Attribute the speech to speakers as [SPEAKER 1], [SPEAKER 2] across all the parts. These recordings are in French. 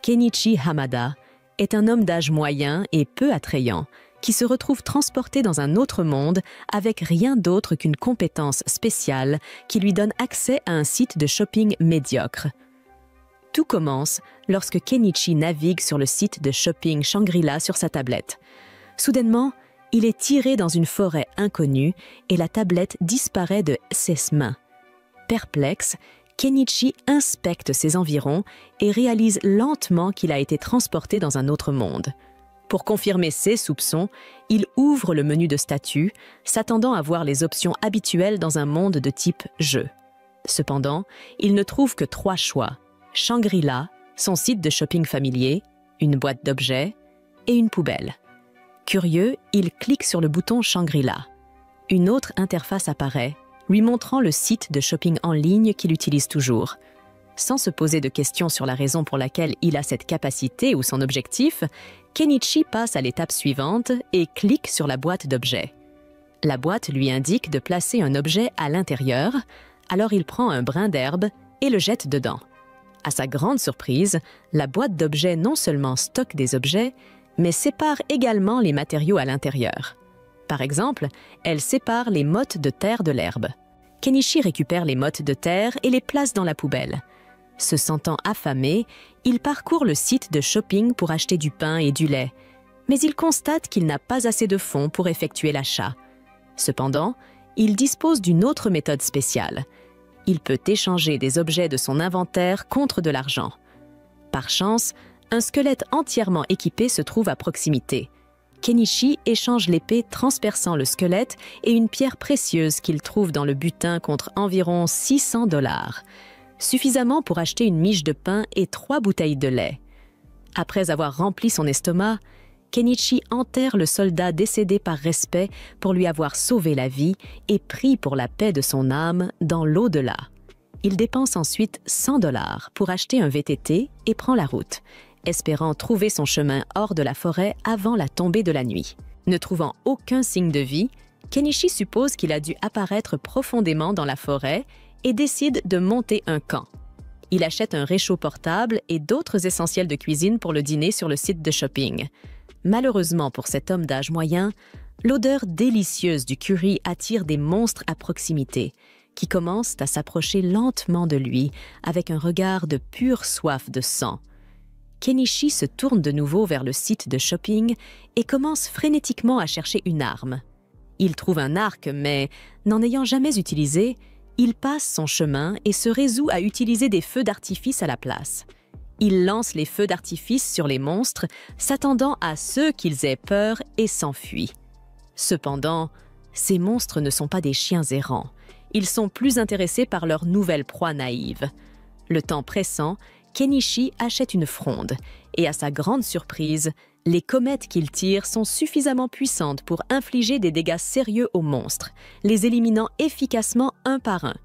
[SPEAKER 1] Kenichi Hamada est un homme d'âge moyen et peu attrayant qui se retrouve transporté dans un autre monde avec rien d'autre qu'une compétence spéciale qui lui donne accès à un site de shopping médiocre. Tout commence lorsque Kenichi navigue sur le site de shopping Shangri-La sur sa tablette. Soudainement, il est tiré dans une forêt inconnue et la tablette disparaît de ses mains. Perplexe, Kenichi inspecte ses environs et réalise lentement qu'il a été transporté dans un autre monde. Pour confirmer ses soupçons, il ouvre le menu de statut, s'attendant à voir les options habituelles dans un monde de type jeu. Cependant, il ne trouve que 3 choix: Shangri-La, son site de shopping familier, une boîte d'objets et une poubelle. Curieux, il clique sur le bouton Shangri-La. Une autre interface apparaît, lui montrant le site de shopping en ligne qu'il utilise toujours. Sans se poser de questions sur la raison pour laquelle il a cette capacité ou son objectif, Kenichi passe à l'étape suivante et clique sur la boîte d'objets. La boîte lui indique de placer un objet à l'intérieur, alors il prend un brin d'herbe et le jette dedans. À sa grande surprise, la boîte d'objets non seulement stocke des objets, mais sépare également les matériaux à l'intérieur. Par exemple, elle sépare les mottes de terre de l'herbe. Kenichi récupère les mottes de terre et les place dans la poubelle. Se sentant affamé, il parcourt le site de shopping pour acheter du pain et du lait, mais il constate qu'il n'a pas assez de fonds pour effectuer l'achat. Cependant, il dispose d'une autre méthode spéciale. Il peut échanger des objets de son inventaire contre de l'argent. Par chance, un squelette entièrement équipé se trouve à proximité. Kenichi échange l'épée transperçant le squelette et une pierre précieuse qu'il trouve dans le butin contre environ 600 $, suffisamment pour acheter une miche de pain et 3 bouteilles de lait. Après avoir rempli son estomac, Kenichi enterre le soldat décédé par respect pour lui avoir sauvé la vie et prie pour la paix de son âme dans l'au-delà. Il dépense ensuite 100 $ pour acheter un VTT et prend la route, espérant trouver son chemin hors de la forêt avant la tombée de la nuit. Ne trouvant aucun signe de vie, Kenichi suppose qu'il a dû apparaître profondément dans la forêt et décide de monter un camp. Il achète un réchaud portable et d'autres essentiels de cuisine pour le dîner sur le site de shopping. Malheureusement pour cet homme d'âge moyen, l'odeur délicieuse du curry attire des monstres à proximité, qui commencent à s'approcher lentement de lui avec un regard de pure soif de sang. Kenichi se tourne de nouveau vers le site de shopping et commence frénétiquement à chercher une arme. Il trouve un arc, mais n'en ayant jamais utilisé, il passe son chemin et se résout à utiliser des feux d'artifice à la place. Il lance les feux d'artifice sur les monstres, s'attendant à ce qu'ils aient peur et s'enfuit. Cependant, ces monstres ne sont pas des chiens errants. Ils sont plus intéressés par leur nouvelle proie naïve. Le temps pressant, Kenichi achète une fronde et, à sa grande surprise, les comètes qu'il tire sont suffisamment puissantes pour infliger des dégâts sérieux aux monstres, les éliminant efficacement un par un.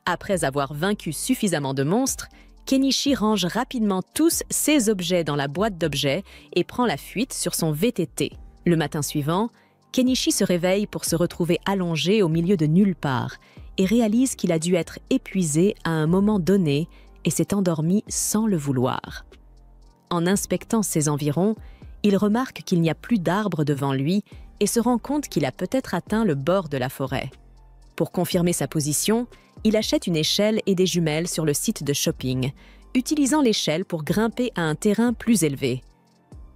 [SPEAKER 1] Après avoir vaincu suffisamment de monstres, Kenichi range rapidement tous ses objets dans la boîte d'objets et prend la fuite sur son VTT. Le matin suivant, Kenichi se réveille pour se retrouver allongé au milieu de nulle part et réalise qu'il a dû être épuisé à un moment donné et s'est endormi sans le vouloir. En inspectant ses environs, il remarque qu'il n'y a plus d'arbres devant lui et se rend compte qu'il a peut-être atteint le bord de la forêt. Pour confirmer sa position, il achète une échelle et des jumelles sur le site de shopping, utilisant l'échelle pour grimper à un terrain plus élevé.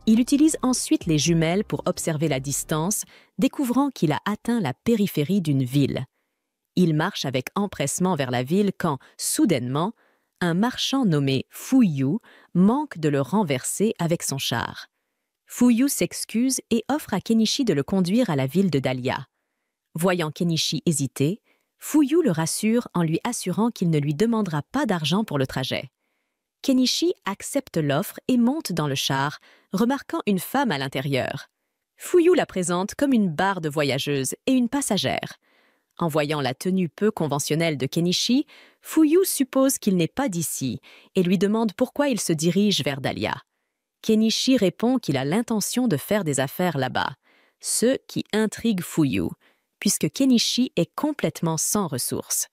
[SPEAKER 1] Il utilise ensuite les jumelles pour observer la distance, découvrant qu'il a atteint la périphérie d'une ville. Il marche avec empressement vers la ville quand, soudainement, un marchand nommé Fuyu manque de le renverser avec son char. Fuyu s'excuse et offre à Kenichi de le conduire à la ville de Dahlia. Voyant Kenichi hésiter, Fuyu le rassure en lui assurant qu'il ne lui demandera pas d'argent pour le trajet. Kenichi accepte l'offre et monte dans le char, remarquant une femme à l'intérieur. Fuyu la présente comme une barde voyageuse et une passagère. En voyant la tenue peu conventionnelle de Kenichi, Fuyu suppose qu'il n'est pas d'ici et lui demande pourquoi il se dirige vers Dahlia. Kenichi répond qu'il a l'intention de faire des affaires là-bas, ce qui intrigue Fuyu, puisque Kenichi est complètement sans ressources.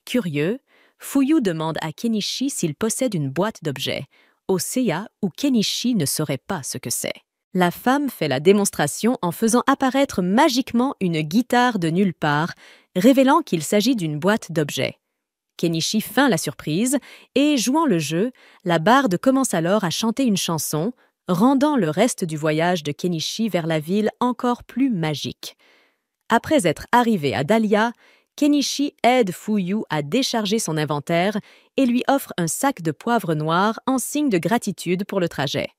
[SPEAKER 1] Curieux, Fuyu demande à Kenichi s'il possède une boîte d'objets, Osea ou Kenichi ne saurait pas ce que c'est. La femme fait la démonstration en faisant apparaître magiquement une guitare de nulle part, révélant qu'il s'agit d'une boîte d'objets. Kenichi feint la surprise et, jouant le jeu, la barde commence alors à chanter une chanson, rendant le reste du voyage de Kenichi vers la ville encore plus magique. Après être arrivé à Dahlia, Kenichi aide Fuyu à décharger son inventaire et lui offre un sac de poivre noir en signe de gratitude pour le trajet.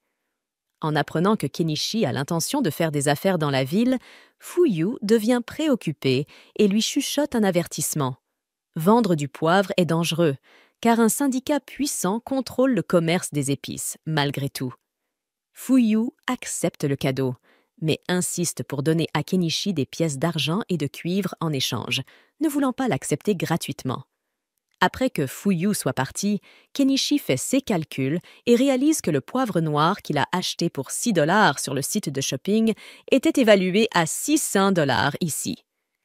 [SPEAKER 1] En apprenant que Kenichi a l'intention de faire des affaires dans la ville, Fuyu devient préoccupé et lui chuchote un avertissement. Vendre du poivre est dangereux, car un syndicat puissant contrôle le commerce des épices, malgré tout. Fuyu accepte le cadeau, mais insiste pour donner à Kenichi des pièces d'argent et de cuivre en échange, ne voulant pas l'accepter gratuitement. Après que Fuyu soit parti, Kenichi fait ses calculs et réalise que le poivre noir qu'il a acheté pour $6 sur le site de shopping était évalué à $600 ici.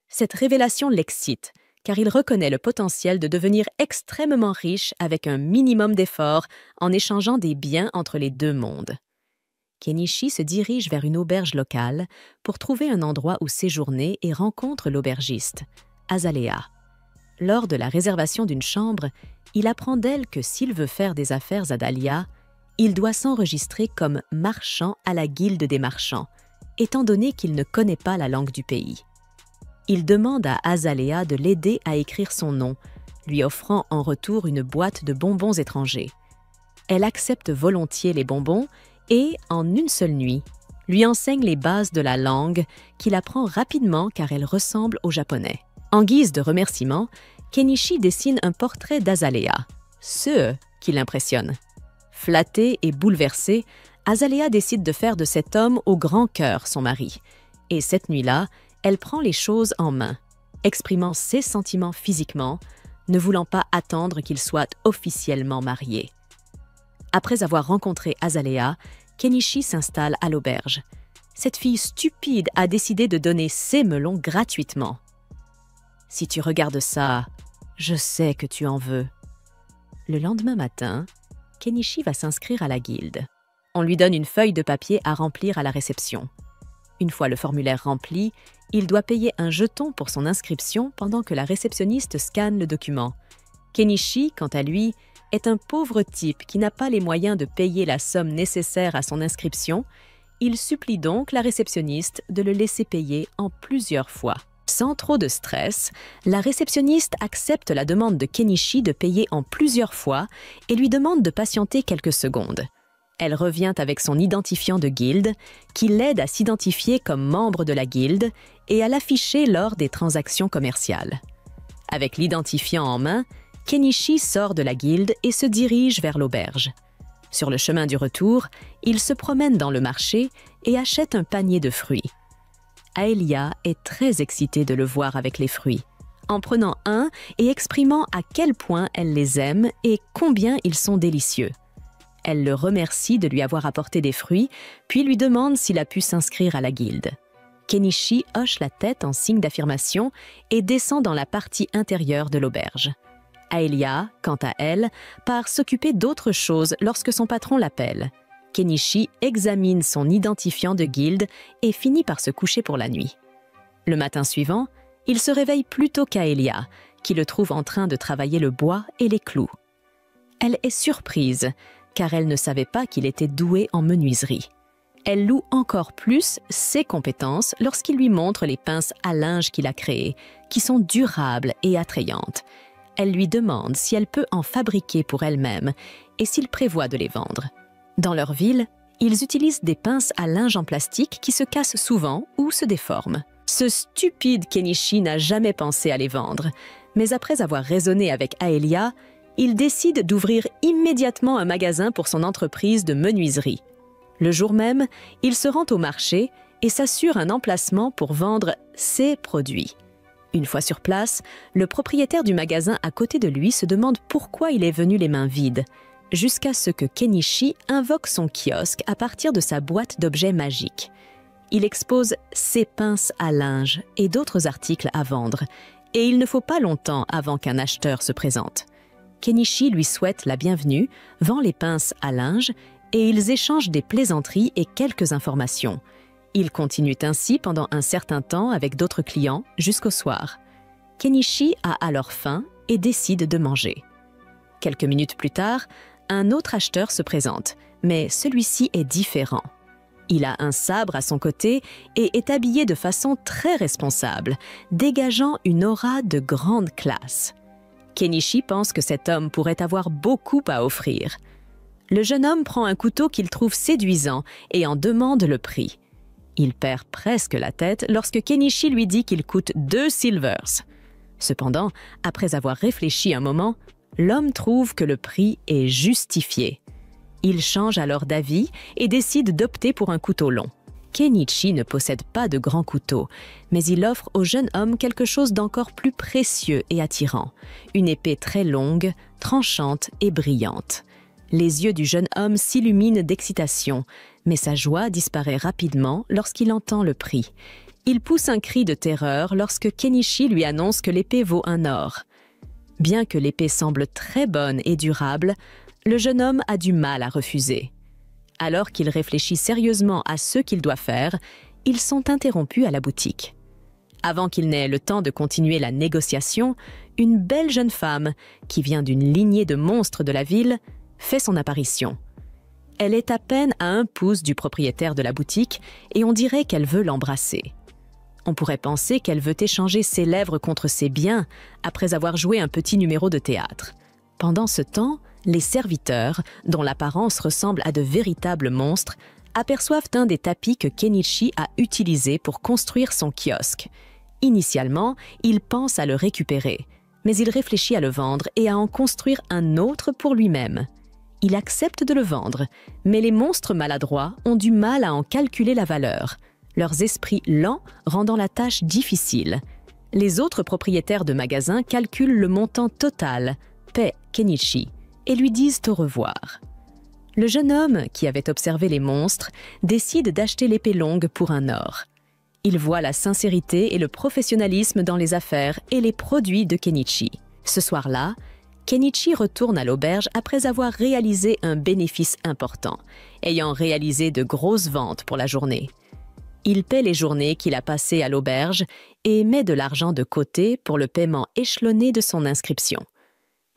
[SPEAKER 1] Cette révélation l'excite, car il reconnaît le potentiel de devenir extrêmement riche avec un minimum d'efforts en échangeant des biens entre les deux mondes. Kenichi se dirige vers une auberge locale pour trouver un endroit où séjourner et rencontre l'aubergiste, Azalea. Lors de la réservation d'une chambre, il apprend d'elle que s'il veut faire des affaires à Dahlia, il doit s'enregistrer comme marchand à la guilde des marchands, étant donné qu'il ne connaît pas la langue du pays. Il demande à Azalea de l'aider à écrire son nom, lui offrant en retour une boîte de bonbons étrangers. Elle accepte volontiers les bonbons et, en une seule nuit, lui enseigne les bases de la langue qu'il apprend rapidement car elle ressemble au japonais. En guise de remerciement, Kenichi dessine un portrait d'Azalea, ce qui l'impressionne. Flattée et bouleversée, Azalea décide de faire de cet homme au grand cœur son mari. Et cette nuit-là, elle prend les choses en main, exprimant ses sentiments physiquement, ne voulant pas attendre qu'il soit officiellement marié. Après avoir rencontré Azalea, Kenichi s'installe à l'auberge. Cette fille stupide a décidé de donner ses melons gratuitement. « Si tu regardes ça, je sais que tu en veux. » Le lendemain matin, Kenichi va s'inscrire à la guilde. On lui donne une feuille de papier à remplir à la réception. Une fois le formulaire rempli, il doit payer un jeton pour son inscription pendant que la réceptionniste scanne le document. Kenichi, quant à lui, est un pauvre type qui n'a pas les moyens de payer la somme nécessaire à son inscription. Il supplie donc la réceptionniste de le laisser payer en plusieurs fois. Sans trop de stress, la réceptionniste accepte la demande de Kenichi de payer en plusieurs fois et lui demande de patienter quelques secondes. Elle revient avec son identifiant de guilde, qui l'aide à s'identifier comme membre de la guilde et à l'afficher lors des transactions commerciales. Avec l'identifiant en main, Kenichi sort de la guilde et se dirige vers l'auberge. Sur le chemin du retour, il se promène dans le marché et achète un panier de fruits. Aelia est très excitée de le voir avec les fruits, en prenant un et exprimant à quel point elle les aime et combien ils sont délicieux. Elle le remercie de lui avoir apporté des fruits, puis lui demande s'il a pu s'inscrire à la guilde. Kenichi hoche la tête en signe d'affirmation et descend dans la partie intérieure de l'auberge. Aelia, quant à elle, part s'occuper d'autre chose lorsque son patron l'appelle. Kenichi examine son identifiant de guilde et finit par se coucher pour la nuit. Le matin suivant, il se réveille plus tôt qu'Aelia, qui le trouve en train de travailler le bois et les clous. Elle est surprise, car elle ne savait pas qu'il était doué en menuiserie. Elle loue encore plus ses compétences lorsqu'il lui montre les pinces à linge qu'il a créées, qui sont durables et attrayantes. Elle lui demande si elle peut en fabriquer pour elle-même et s'il prévoit de les vendre. Dans leur ville, ils utilisent des pinces à linge en plastique qui se cassent souvent ou se déforment. Ce stupide Kenichi n'a jamais pensé à les vendre, mais après avoir raisonné avec Aelia, il décide d'ouvrir immédiatement un magasin pour son entreprise de menuiserie. Le jour même, il se rend au marché et s'assure un emplacement pour vendre ses produits. Une fois sur place, le propriétaire du magasin à côté de lui se demande pourquoi il est venu les mains vides, jusqu'à ce que Kenichi invoque son kiosque à partir de sa boîte d'objets magiques. Il expose ses pinces à linge et d'autres articles à vendre, et il ne faut pas longtemps avant qu'un acheteur se présente. Kenichi lui souhaite la bienvenue, vend les pinces à linge et ils échangent des plaisanteries et quelques informations. Ils continuent ainsi pendant un certain temps avec d'autres clients jusqu'au soir. Kenichi a alors faim et décide de manger. Quelques minutes plus tard, un autre acheteur se présente, mais celui-ci est différent. Il a un sabre à son côté et est habillé de façon très responsable, dégageant une aura de grande classe. Kenichi pense que cet homme pourrait avoir beaucoup à offrir. Le jeune homme prend un couteau qu'il trouve séduisant et en demande le prix. Il perd presque la tête lorsque Kenichi lui dit qu'il coûte 2 silvers. Cependant, après avoir réfléchi un moment, l'homme trouve que le prix est justifié. Il change alors d'avis et décide d'opter pour un couteau long. Kenichi ne possède pas de grand couteau, mais il offre au jeune homme quelque chose d'encore plus précieux et attirant, une épée très longue, tranchante et brillante. Les yeux du jeune homme s'illuminent d'excitation, mais sa joie disparaît rapidement lorsqu'il entend le prix. Il pousse un cri de terreur lorsque Kenichi lui annonce que l'épée vaut un or. Bien que l'épée semble très bonne et durable, le jeune homme a du mal à refuser. Alors qu'il réfléchit sérieusement à ce qu'il doit faire, ils sont interrompus à la boutique. Avant qu'il n'ait le temps de continuer la négociation, une belle jeune femme, qui vient d'une lignée de monstres de la ville, fait son apparition. Elle est à peine à 1 pouce du propriétaire de la boutique et on dirait qu'elle veut l'embrasser. On pourrait penser qu'elle veut échanger ses lèvres contre ses biens après avoir joué un petit numéro de théâtre. Pendant ce temps, les serviteurs, dont l'apparence ressemble à de véritables monstres, aperçoivent un des tapis que Kenichi a utilisé pour construire son kiosque. Initialement, il pense à le récupérer, mais il réfléchit à le vendre et à en construire un autre pour lui-même. Il accepte de le vendre, mais les monstres maladroits ont du mal à en calculer la valeur, leurs esprits lents rendant la tâche difficile. Les autres propriétaires de magasins calculent le montant total, paient Kenichi, et lui disent au revoir. Le jeune homme, qui avait observé les monstres, décide d'acheter l'épée longue pour un or. Il voit la sincérité et le professionnalisme dans les affaires et les produits de Kenichi. Ce soir-là, Kenichi retourne à l'auberge après avoir réalisé un bénéfice important, ayant réalisé de grosses ventes pour la journée. Il paie les journées qu'il a passées à l'auberge et met de l'argent de côté pour le paiement échelonné de son inscription.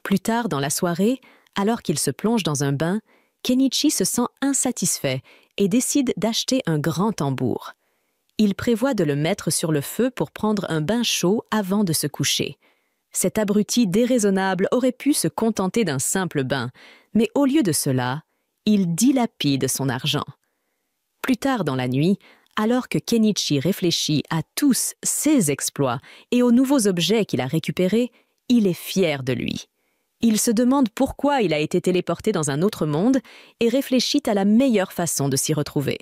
[SPEAKER 1] Plus tard dans la soirée, alors qu'il se plonge dans un bain, Kenichi se sent insatisfait et décide d'acheter un grand tambour. Il prévoit de le mettre sur le feu pour prendre un bain chaud avant de se coucher. Cet abruti déraisonnable aurait pu se contenter d'un simple bain, mais au lieu de cela, il dilapide son argent. Plus tard dans la nuit, alors que Kenichi réfléchit à tous ses exploits et aux nouveaux objets qu'il a récupérés, il est fier de lui. Il se demande pourquoi il a été téléporté dans un autre monde et réfléchit à la meilleure façon de s'y retrouver.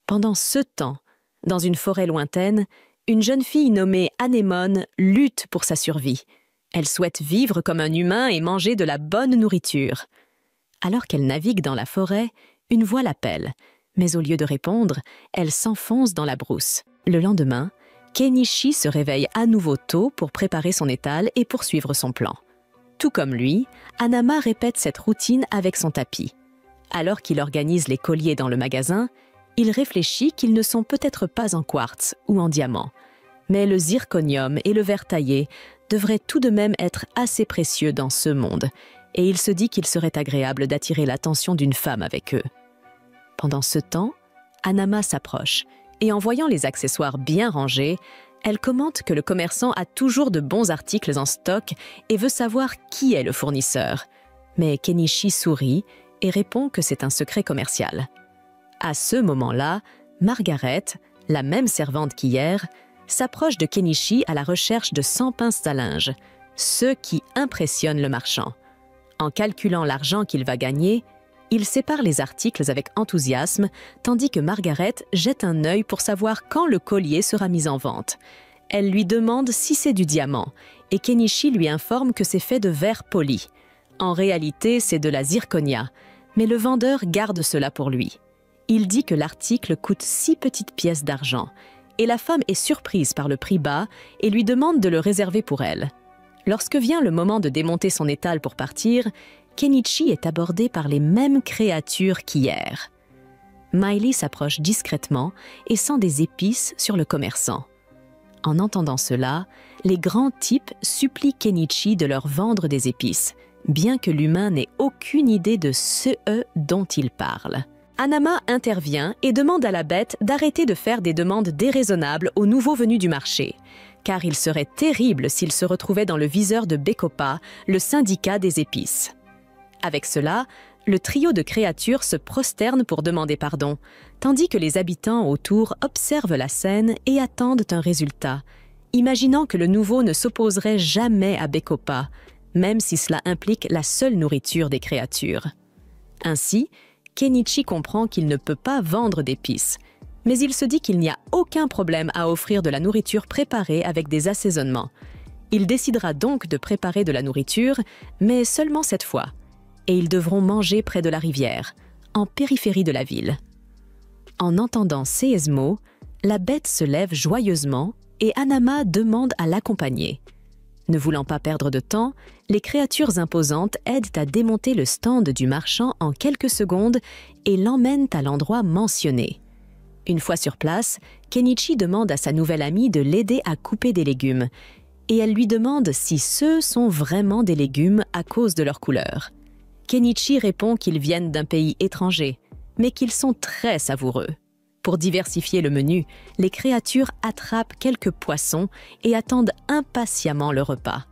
[SPEAKER 1] Pendant ce temps, dans une forêt lointaine, une jeune fille nommée Anémone lutte pour sa survie. Elle souhaite vivre comme un humain et manger de la bonne nourriture. Alors qu'elle navigue dans la forêt, une voix l'appelle. Mais au lieu de répondre, elle s'enfonce dans la brousse. Le lendemain, Kenichi se réveille à nouveau tôt pour préparer son étal et poursuivre son plan. Tout comme lui, Hanama répète cette routine avec son tapis. Alors qu'il organise les colliers dans le magasin, il réfléchit qu'ils ne sont peut-être pas en quartz ou en diamant. Mais le zirconium et le verre taillé devraient tout de même être assez précieux dans ce monde, et il se dit qu'il serait agréable d'attirer l'attention d'une femme avec eux. Pendant ce temps, Hanama s'approche, et en voyant les accessoires bien rangés, elle commente que le commerçant a toujours de bons articles en stock et veut savoir qui est le fournisseur. Mais Kenichi sourit et répond que c'est un secret commercial. À ce moment-là, Margaret, la même servante qu'hier, s'approche de Kenichi à la recherche de 100 pinces à linge, ce qui impressionne le marchand. En calculant l'argent qu'il va gagner, il sépare les articles avec enthousiasme, tandis que Margaret jette un œil pour savoir quand le collier sera mis en vente. Elle lui demande si c'est du diamant, et Kenichi lui informe que c'est fait de verre poli. En réalité, c'est de la zirconia, mais le vendeur garde cela pour lui. Il dit que l'article coûte 6 petites pièces d'argent, et la femme est surprise par le prix bas et lui demande de le réserver pour elle. Lorsque vient le moment de démonter son étal pour partir, Kenichi est abordé par les mêmes créatures qu'hier. Miley s'approche discrètement et sent des épices sur le commerçant. En entendant cela, les grands types supplient Kenichi de leur vendre des épices, bien que l'humain n'ait aucune idée de ce dont il parle. Hanama intervient et demande à la bête d'arrêter de faire des demandes déraisonnables aux nouveaux venus du marché, car il serait terrible s'il se retrouvait dans le viseur de Bekopa, le syndicat des épices. Avec cela, le trio de créatures se prosterne pour demander pardon, tandis que les habitants autour observent la scène et attendent un résultat, imaginant que le nouveau ne s'opposerait jamais à Bekopa, même si cela implique la seule nourriture des créatures. Ainsi, Kenichi comprend qu'il ne peut pas vendre d'épices, mais il se dit qu'il n'y a aucun problème à offrir de la nourriture préparée avec des assaisonnements. Il décidera donc de préparer de la nourriture, mais seulement cette fois, et ils devront manger près de la rivière, en périphérie de la ville. En entendant ces mots, la bête se lève joyeusement et Hanama demande à l'accompagner. Ne voulant pas perdre de temps, les créatures imposantes aident à démonter le stand du marchand en quelques secondes et l'emmènent à l'endroit mentionné. Une fois sur place, Kenichi demande à sa nouvelle amie de l'aider à couper des légumes, et elle lui demande si ceux sont vraiment des légumes à cause de leur couleur. Kenichi répond qu'ils viennent d'un pays étranger, mais qu'ils sont très savoureux. Pour diversifier le menu, les créatures attrapent quelques poissons et attendent impatiemment le repas.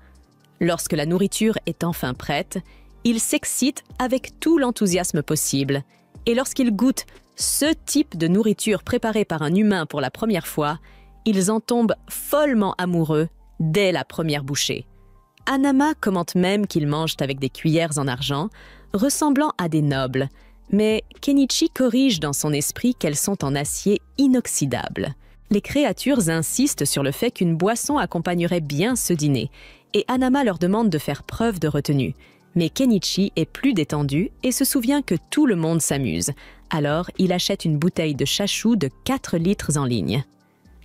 [SPEAKER 1] Lorsque la nourriture est enfin prête, ils s'excitent avec tout l'enthousiasme possible. Et lorsqu'ils goûtent ce type de nourriture préparée par un humain pour la première fois, ils en tombent follement amoureux dès la première bouchée. Hanama commente même qu'ils mangent avec des cuillères en argent, ressemblant à des nobles, mais Kenichi corrige dans son esprit qu'elles sont en acier inoxydable. Les créatures insistent sur le fait qu'une boisson accompagnerait bien ce dîner, et Hanama leur demande de faire preuve de retenue. Mais Kenichi est plus détendu et se souvient que tout le monde s'amuse. Alors, il achète une bouteille de chachou de 4 litres en ligne.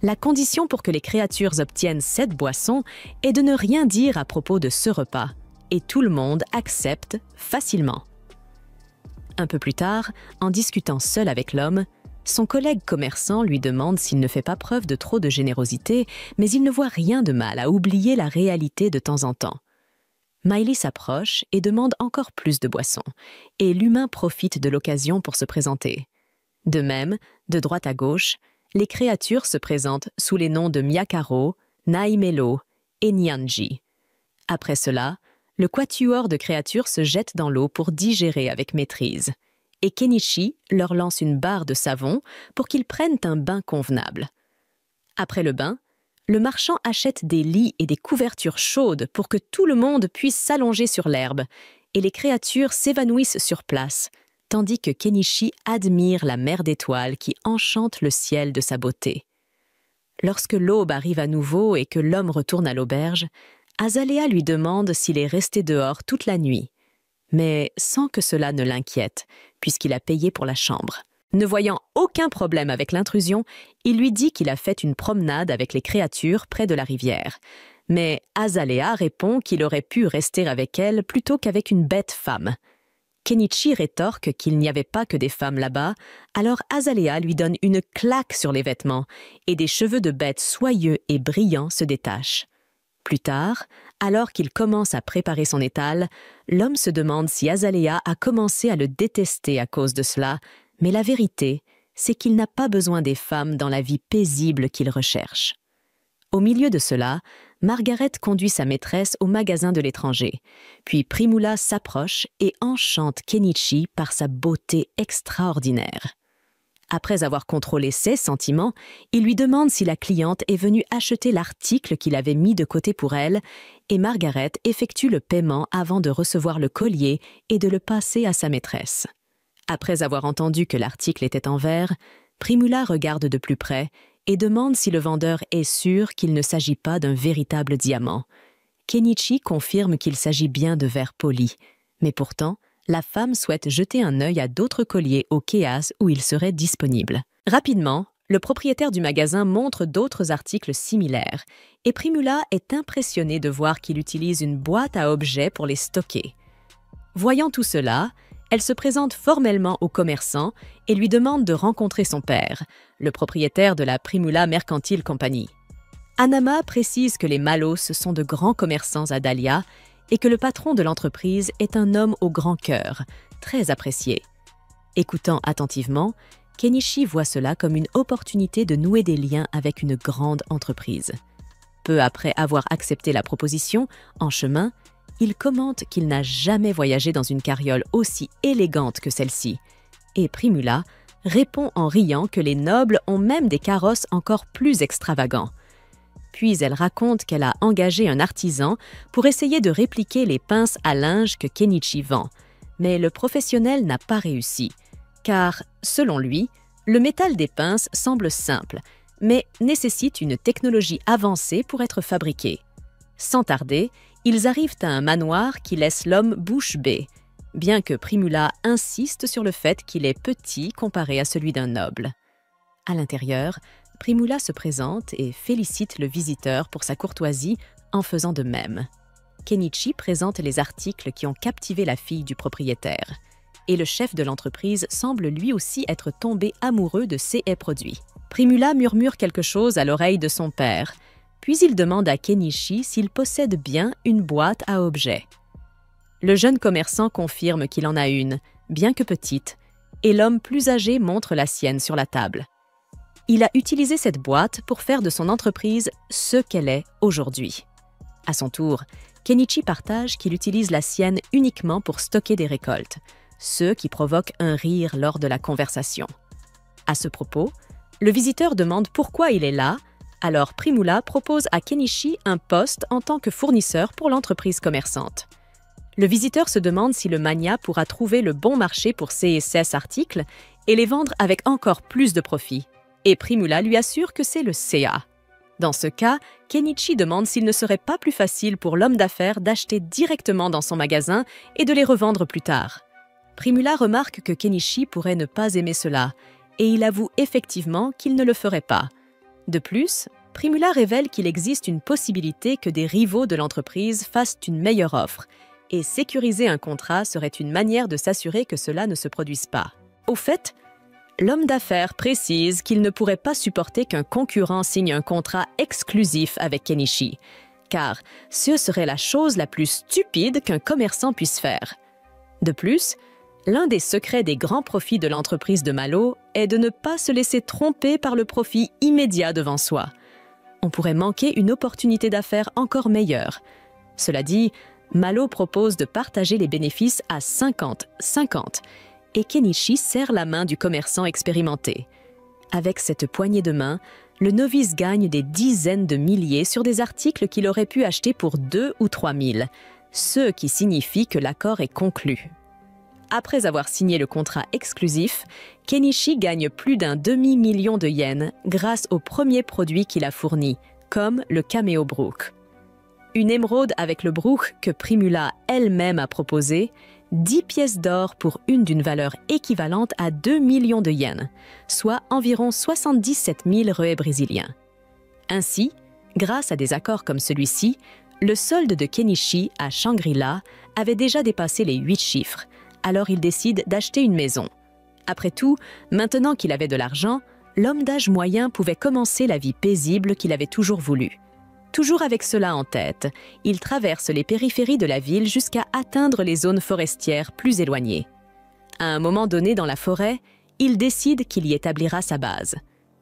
[SPEAKER 1] La condition pour que les créatures obtiennent cette boisson est de ne rien dire à propos de ce repas, et tout le monde accepte facilement. Un peu plus tard, en discutant seul avec l'homme, son collègue commerçant lui demande s'il ne fait pas preuve de trop de générosité, mais il ne voit rien de mal à oublier la réalité de temps en temps. Miley s'approche et demande encore plus de boissons, et l'humain profite de l'occasion pour se présenter. De même, de droite à gauche, les créatures se présentent sous les noms de Miyakaro, Naimelo et Nyanji. Après cela, le quatuor de créatures se jette dans l'eau pour digérer avec maîtrise, et Kenichi leur lance une barre de savon pour qu'ils prennent un bain convenable. Après le bain, le marchand achète des lits et des couvertures chaudes pour que tout le monde puisse s'allonger sur l'herbe, et les créatures s'évanouissent sur place, tandis que Kenichi admire la mer d'étoiles qui enchante le ciel de sa beauté. Lorsque l'aube arrive à nouveau et que l'homme retourne à l'auberge, Azalea lui demande s'il est resté dehors toute la nuit, mais sans que cela ne l'inquiète, puisqu'il a payé pour la chambre. Ne voyant aucun problème avec l'intrusion, il lui dit qu'il a fait une promenade avec les créatures près de la rivière. Mais Azalea répond qu'il aurait pu rester avec elle plutôt qu'avec une bête femme. Kenichi rétorque qu'il n'y avait pas que des femmes là-bas, alors Azalea lui donne une claque sur les vêtements, et des cheveux de bête soyeux et brillants se détachent. Plus tard, alors qu'il commence à préparer son étal, l'homme se demande si Azalea a commencé à le détester à cause de cela, mais la vérité, c'est qu'il n'a pas besoin des femmes dans la vie paisible qu'il recherche. Au milieu de cela, Margaret conduit sa maîtresse au magasin de l'étranger, puis Primula s'approche et enchante Kenichi par sa beauté extraordinaire. Après avoir contrôlé ses sentiments, il lui demande si la cliente est venue acheter l'article qu'il avait mis de côté pour elle, et Margaret effectue le paiement avant de recevoir le collier et de le passer à sa maîtresse. Après avoir entendu que l'article était en verre, Primula regarde de plus près et demande si le vendeur est sûr qu'il ne s'agit pas d'un véritable diamant. Kenichi confirme qu'il s'agit bien de verre poli, mais pourtant, la femme souhaite jeter un œil à d'autres colliers au Kéas où il serait disponible. Rapidement, Le propriétaire du magasin montre d'autres articles similaires et Primula est impressionnée de voir qu'il utilise une boîte à objets pour les stocker. Voyant tout cela, elle se présente formellement au commerçant et lui demande de rencontrer son père, le propriétaire de la Primula Mercantile Company. Anama précise que les Malos sont de grands commerçants à Dahlia et que le patron de l'entreprise est un homme au grand cœur, très apprécié. Écoutant attentivement, Kenichi voit cela comme une opportunité de nouer des liens avec une grande entreprise. Peu après avoir accepté la proposition, en chemin, il commente qu'il n'a jamais voyagé dans une carriole aussi élégante que celle-ci. Et Primula répond en riant que les nobles ont même des carrosses encore plus extravagants. Puis elle raconte qu'elle a engagé un artisan pour essayer de répliquer les pinces à linge que Kenichi vend. Mais le professionnel n'a pas réussi, car, selon lui, le métal des pinces semble simple, mais nécessite une technologie avancée pour être fabriqué. Sans tarder, ils arrivent à un manoir qui laisse l'homme bouche bée, bien que Primula insiste sur le fait qu'il est petit comparé à celui d'un noble. À l'intérieur, Primula se présente et félicite le visiteur pour sa courtoisie en faisant de même. Kenichi présente les articles qui ont captivé la fille du propriétaire. Et le chef de l'entreprise semble lui aussi être tombé amoureux de ces produits. Primula murmure quelque chose à l'oreille de son père, puis il demande à Kenichi s'il possède bien une boîte à objets. Le jeune commerçant confirme qu'il en a une, bien que petite, et l'homme plus âgé montre la sienne sur la table. Il a utilisé cette boîte pour faire de son entreprise ce qu'elle est aujourd'hui. À son tour, Kenichi partage qu'il utilise la sienne uniquement pour stocker des récoltes, ce qui provoque un rire lors de la conversation. À ce propos, le visiteur demande pourquoi il est là, alors Primula propose à Kenichi un poste en tant que fournisseur pour l'entreprise commerçante. Le visiteur se demande si le magnat pourra trouver le bon marché pour ces articles et les vendre avec encore plus de profit. Et Primula lui assure que c'est le CA. Dans ce cas, Kenichi demande s'il ne serait pas plus facile pour l'homme d'affaires d'acheter directement dans son magasin et de les revendre plus tard. Primula remarque que Kenichi pourrait ne pas aimer cela, et il avoue effectivement qu'il ne le ferait pas. De plus, Primula révèle qu'il existe une possibilité que des rivaux de l'entreprise fassent une meilleure offre, et sécuriser un contrat serait une manière de s'assurer que cela ne se produise pas. Au fait, l'homme d'affaires précise qu'il ne pourrait pas supporter qu'un concurrent signe un contrat exclusif avec Kenichi, car ce serait la chose la plus stupide qu'un commerçant puisse faire. De plus, l'un des secrets des grands profits de l'entreprise de Malo est de ne pas se laisser tromper par le profit immédiat devant soi. On pourrait manquer une opportunité d'affaires encore meilleure. Cela dit, Malo propose de partager les bénéfices à 50-50 et Kenichi serre la main du commerçant expérimenté. Avec cette poignée de main, le novice gagne des dizaines de milliers sur des articles qu'il aurait pu acheter pour 2 ou 3 000, ce qui signifie que l'accord est conclu. Après avoir signé le contrat exclusif, Kenichi gagne plus d'un demi-million de yens grâce au premier produit qu'il a fourni, comme le Cameo Brook. Une émeraude avec le brook que Primula elle-même a proposé, 10 pièces d'or pour une d'une valeur équivalente à 2 millions de yens, soit environ 77 000 reuets brésiliens. Ainsi, grâce à des accords comme celui-ci, le solde de Kenichi à Shangri-La avait déjà dépassé les 8 chiffres, alors il décide d'acheter une maison. Après tout, maintenant qu'il avait de l'argent, l'homme d'âge moyen pouvait commencer la vie paisible qu'il avait toujours voulu. Toujours avec cela en tête, il traverse les périphéries de la ville jusqu'à atteindre les zones forestières plus éloignées. À un moment donné dans la forêt, il décide qu'il y établira sa base.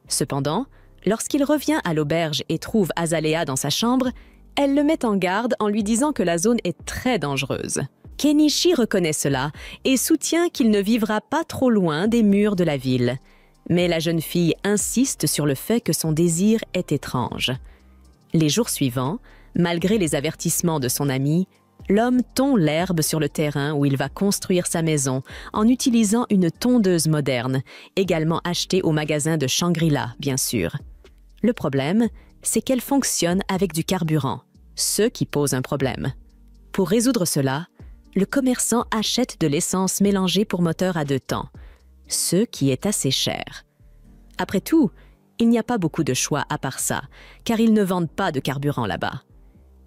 [SPEAKER 1] Cependant, lorsqu'il revient à l'auberge et trouve Azalea dans sa chambre, elle le met en garde en lui disant que la zone est très dangereuse. Kenichi reconnaît cela et soutient qu'il ne vivra pas trop loin des murs de la ville. Mais la jeune fille insiste sur le fait que son désir est étrange. Les jours suivants, malgré les avertissements de son ami, l'homme tond l'herbe sur le terrain où il va construire sa maison en utilisant une tondeuse moderne, également achetée au magasin de Shangri-La, bien sûr. Le problème, c'est qu'elle fonctionne avec du carburant, ce qui pose un problème. Pour résoudre cela, le commerçant achète de l'essence mélangée pour moteur à 2 temps, ce qui est assez cher. Après tout, il n'y a pas beaucoup de choix à part ça, car ils ne vendent pas de carburant là-bas.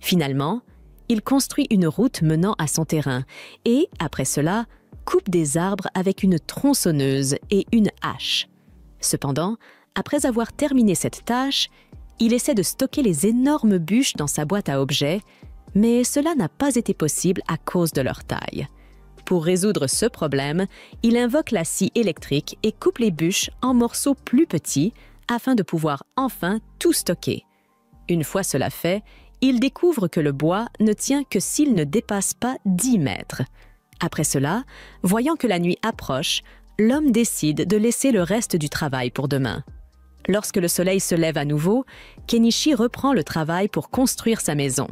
[SPEAKER 1] Finalement, il construit une route menant à son terrain et, après cela, coupe des arbres avec une tronçonneuse et une hache. Cependant, après avoir terminé cette tâche, il essaie de stocker les énormes bûches dans sa boîte à objets, mais cela n'a pas été possible à cause de leur taille. Pour résoudre ce problème, il invoque la scie électrique et coupe les bûches en morceaux plus petits afin de pouvoir enfin tout stocker. Une fois cela fait, il découvre que le bois ne tient que s'il ne dépasse pas 10 mètres. Après cela, voyant que la nuit approche, l'homme décide de laisser le reste du travail pour demain. Lorsque le soleil se lève à nouveau, Kenichi reprend le travail pour construire sa maison.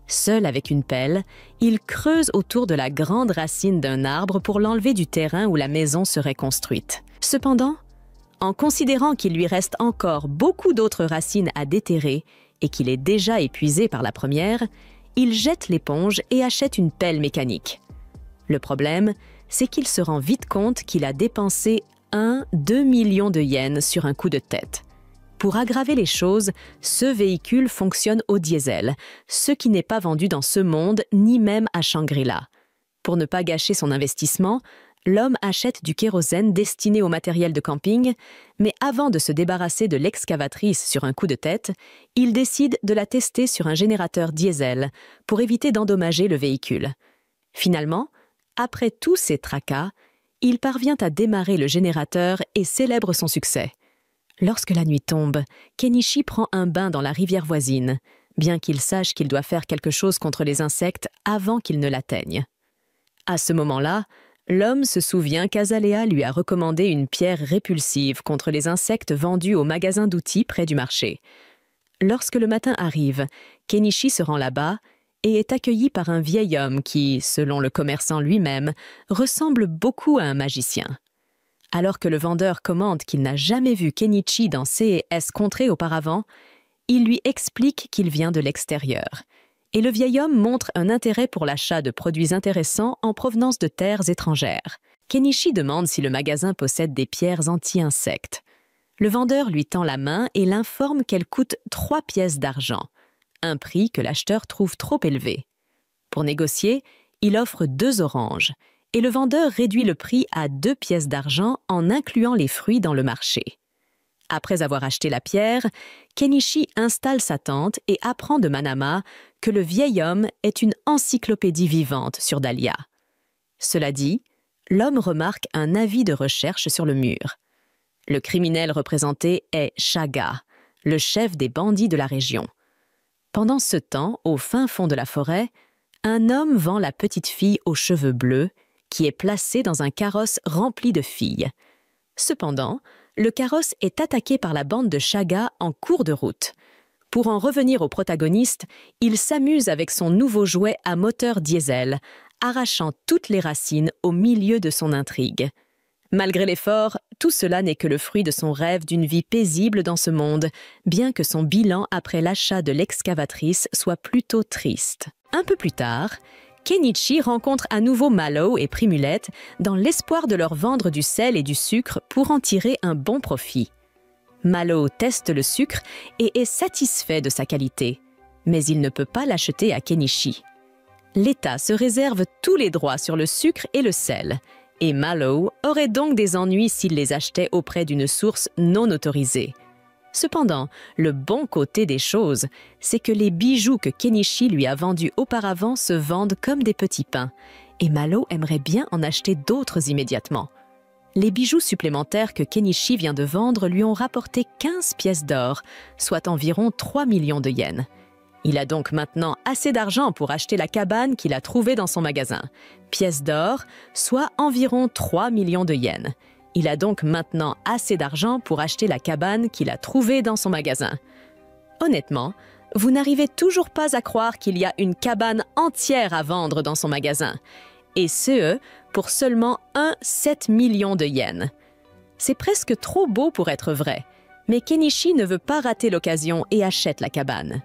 [SPEAKER 1] Seul avec une pelle, il creuse autour de la grande racine d'un arbre pour l'enlever du terrain où la maison serait construite. Cependant, en considérant qu'il lui reste encore beaucoup d'autres racines à déterrer et qu'il est déjà épuisé par la première, il jette l'éponge et achète une pelle mécanique. Le problème, c'est qu'il se rend vite compte qu'il a dépensé 1-2 millions de yens sur un coup de tête. Pour aggraver les choses, ce véhicule fonctionne au diesel, ce qui n'est pas vendu dans ce monde ni même à Shangri-La. Pour ne pas gâcher son investissement, l'homme achète du kérosène destiné au matériel de camping, mais avant de se débarrasser de l'excavatrice sur un coup de tête, il décide de la tester sur un générateur diesel pour éviter d'endommager le véhicule. Finalement, après tous ces tracas, il parvient à démarrer le générateur et célèbre son succès. Lorsque la nuit tombe, Kenichi prend un bain dans la rivière voisine, bien qu'il sache qu'il doit faire quelque chose contre les insectes avant qu'ils ne l'atteignent. À ce moment-là, l'homme se souvient qu'Azalea lui a recommandé une pierre répulsive contre les insectes vendus au magasin d'outils près du marché. Lorsque le matin arrive, Kenichi se rend là-bas et est accueilli par un vieil homme qui, selon le commerçant lui-même, ressemble beaucoup à un magicien. Alors que le vendeur commente qu'il n'a jamais vu Kenichi dans C&S Contrées auparavant, il lui explique qu'il vient de l'extérieur. Et le vieil homme montre un intérêt pour l'achat de produits intéressants en provenance de terres étrangères. Kenichi demande si le magasin possède des pierres anti-insectes. Le vendeur lui tend la main et l'informe qu'elle coûte 3 pièces d'argent, un prix que l'acheteur trouve trop élevé. Pour négocier, il offre 2 oranges, et le vendeur réduit le prix à 2 pièces d'argent en incluant les fruits dans le marché. Après avoir acheté la pierre, Kenichi installe sa tente et apprend de Manama que le vieil homme est une encyclopédie vivante sur Dahlia. Cela dit, l'homme remarque un avis de recherche sur le mur. Le criminel représenté est Chaga, le chef des bandits de la région. Pendant ce temps, au fin fond de la forêt, un homme vend la petite fille aux cheveux bleus, qui est placée dans un carrosse rempli de filles. Cependant, le carrosse est attaqué par la bande de Chaga en cours de route. Pour en revenir au protagoniste, il s'amuse avec son nouveau jouet à moteur diesel, arrachant toutes les racines au milieu de son intrigue. Malgré l'effort, tout cela n'est que le fruit de son rêve d'une vie paisible dans ce monde, bien que son bilan après l'achat de l'excavatrice soit plutôt triste. Un peu plus tard, Kenichi rencontre à nouveau Malo et Primulette dans l'espoir de leur vendre du sel et du sucre pour en tirer un bon profit. Malo teste le sucre et est satisfait de sa qualité, mais il ne peut pas l'acheter à Kenichi. L'État se réserve tous les droits sur le sucre et le sel, et Malo aurait donc des ennuis s'il les achetait auprès d'une source non autorisée. Cependant, le bon côté des choses, c'est que les bijoux que Kenichi lui a vendus auparavant se vendent comme des petits pains, et Malo aimerait bien en acheter d'autres immédiatement. Les bijoux supplémentaires que Kenichi vient de vendre lui ont rapporté 15 pièces d'or, soit environ 3 millions de yens. Il a donc maintenant assez d'argent pour acheter la cabane qu'il a trouvée dans son magasin. Pièces d'or, soit environ 3 millions de yens. Il a donc maintenant assez d'argent pour acheter la cabane qu'il a trouvée dans son magasin. Honnêtement, vous n'arrivez toujours pas à croire qu'il y a une cabane entière à vendre dans son magasin. Et ce, pour seulement 7 millions de yens. C'est presque trop beau pour être vrai, mais Kenichi ne veut pas rater l'occasion et achète la cabane.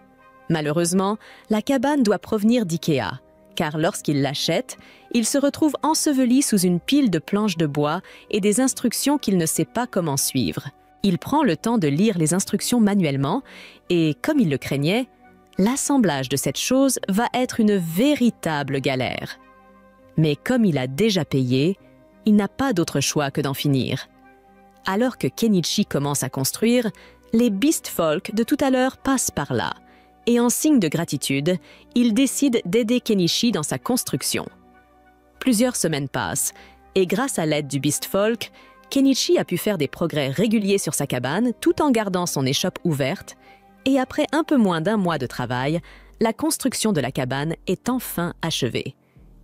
[SPEAKER 1] Malheureusement, la cabane doit provenir d'IKEA, car lorsqu'il l'achète, il se retrouve enseveli sous une pile de planches de bois et des instructions qu'il ne sait pas comment suivre. Il prend le temps de lire les instructions manuellement et, comme il le craignait, l'assemblage de cette chose va être une véritable galère. Mais comme il a déjà payé, il n'a pas d'autre choix que d'en finir. Alors que Kenichi commence à construire, les Beast Folk de tout à l'heure passent par là. Et en signe de gratitude, il décide d'aider Kenichi dans sa construction. Plusieurs semaines passent, et grâce à l'aide du Beast Folk, Kenichi a pu faire des progrès réguliers sur sa cabane tout en gardant son échoppe ouverte, et après un peu moins d'1 mois de travail, la construction de la cabane est enfin achevée.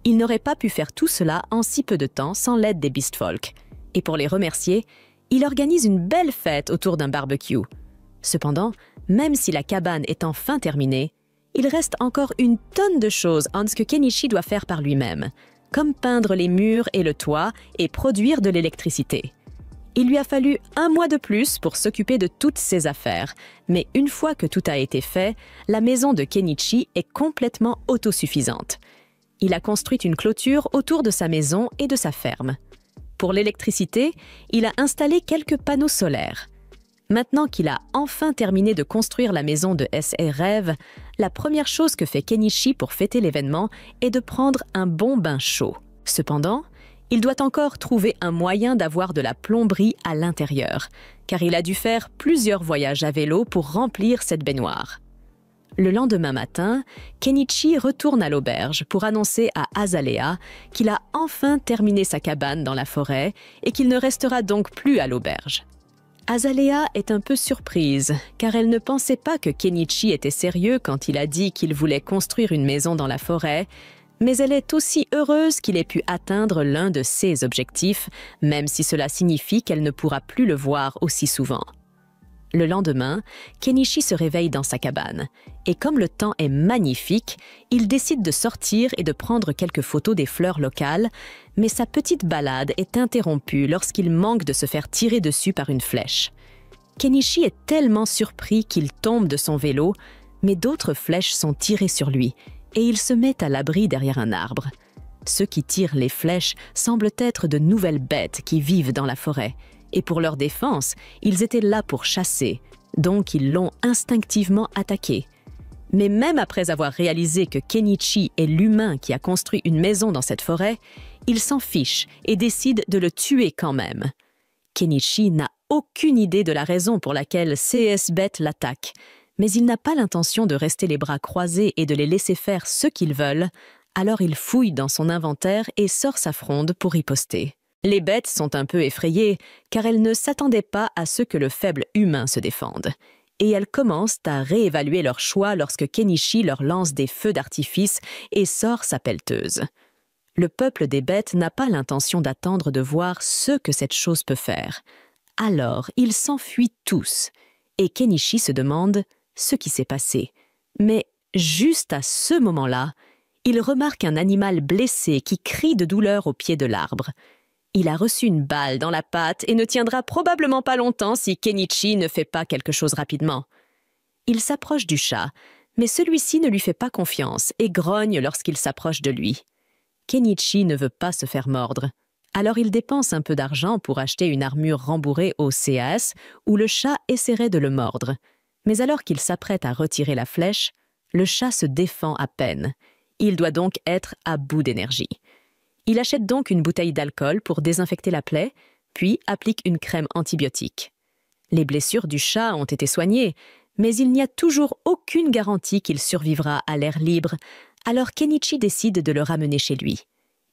[SPEAKER 1] Il n'aurait pas pu faire tout cela en si peu de temps sans l'aide des Beast Folk. Et pour les remercier, il organise une belle fête autour d'un barbecue. Cependant, même si la cabane est enfin terminée, il reste encore une tonne de choses que Kenichi doit faire par lui-même, comme peindre les murs et le toit et produire de l'électricité. Il lui a fallu 1 mois de plus pour s'occuper de toutes ses affaires, mais une fois que tout a été fait, la maison de Kenichi est complètement autosuffisante. Il a construit une clôture autour de sa maison et de sa ferme. Pour l'électricité, il a installé quelques panneaux solaires. Maintenant qu'il a enfin terminé de construire la maison de S.A. Rêve, la première chose que fait Kenichi pour fêter l'événement est de prendre un bon bain chaud. Cependant, il doit encore trouver un moyen d'avoir de la plomberie à l'intérieur, car il a dû faire plusieurs voyages à vélo pour remplir cette baignoire. Le lendemain matin, Kenichi retourne à l'auberge pour annoncer à Azalea qu'il a enfin terminé sa cabane dans la forêt et qu'il ne restera donc plus à l'auberge. Azalea est un peu surprise, car elle ne pensait pas que Kenichi était sérieux quand il a dit qu'il voulait construire une maison dans la forêt, mais elle est aussi heureuse qu'il ait pu atteindre l'un de ses objectifs, même si cela signifie qu'elle ne pourra plus le voir aussi souvent. Le lendemain, Kenichi se réveille dans sa cabane, et comme le temps est magnifique, il décide de sortir et de prendre quelques photos des fleurs locales, mais sa petite balade est interrompue lorsqu'il manque de se faire tirer dessus par une flèche. Kenichi est tellement surpris qu'il tombe de son vélo, mais d'autres flèches sont tirées sur lui, et il se met à l'abri derrière un arbre. Ceux qui tirent les flèches semblent être de nouvelles bêtes qui vivent dans la forêt, et pour leur défense, ils étaient là pour chasser, donc ils l'ont instinctivement attaqué. Mais même après avoir réalisé que Kenichi est l'humain qui a construit une maison dans cette forêt, il s'en fiche et décide de le tuer quand même. Kenichi n'a aucune idée de la raison pour laquelle ces bêtes l'attaquent, mais il n'a pas l'intention de rester les bras croisés et de les laisser faire ce qu'ils veulent, alors il fouille dans son inventaire et sort sa fronde pour riposter. Les bêtes sont un peu effrayées, car elles ne s'attendaient pas à ce que le faible humain se défende. Et elles commencent à réévaluer leur choix lorsque Kenichi leur lance des feux d'artifice et sort sa pelleteuse. Le peuple des bêtes n'a pas l'intention d'attendre de voir ce que cette chose peut faire. Alors, ils s'enfuient tous, et Kenichi se demande ce qui s'est passé. Mais juste à ce moment-là, il remarque un animal blessé qui crie de douleur au pied de l'arbre. Il a reçu une balle dans la patte et ne tiendra probablement pas longtemps si Kenichi ne fait pas quelque chose rapidement. Il s'approche du chat, mais celui-ci ne lui fait pas confiance et grogne lorsqu'il s'approche de lui. Kenichi ne veut pas se faire mordre. Alors il dépense un peu d'argent pour acheter une armure rembourrée au CAS où le chat essaierait de le mordre. Mais alors qu'il s'apprête à retirer la flèche, le chat se défend à peine. Il doit donc être à bout d'énergie. Il achète donc une bouteille d'alcool pour désinfecter la plaie, puis applique une crème antibiotique. Les blessures du chat ont été soignées, mais il n'y a toujours aucune garantie qu'il survivra à l'air libre, alors Kenichi décide de le ramener chez lui.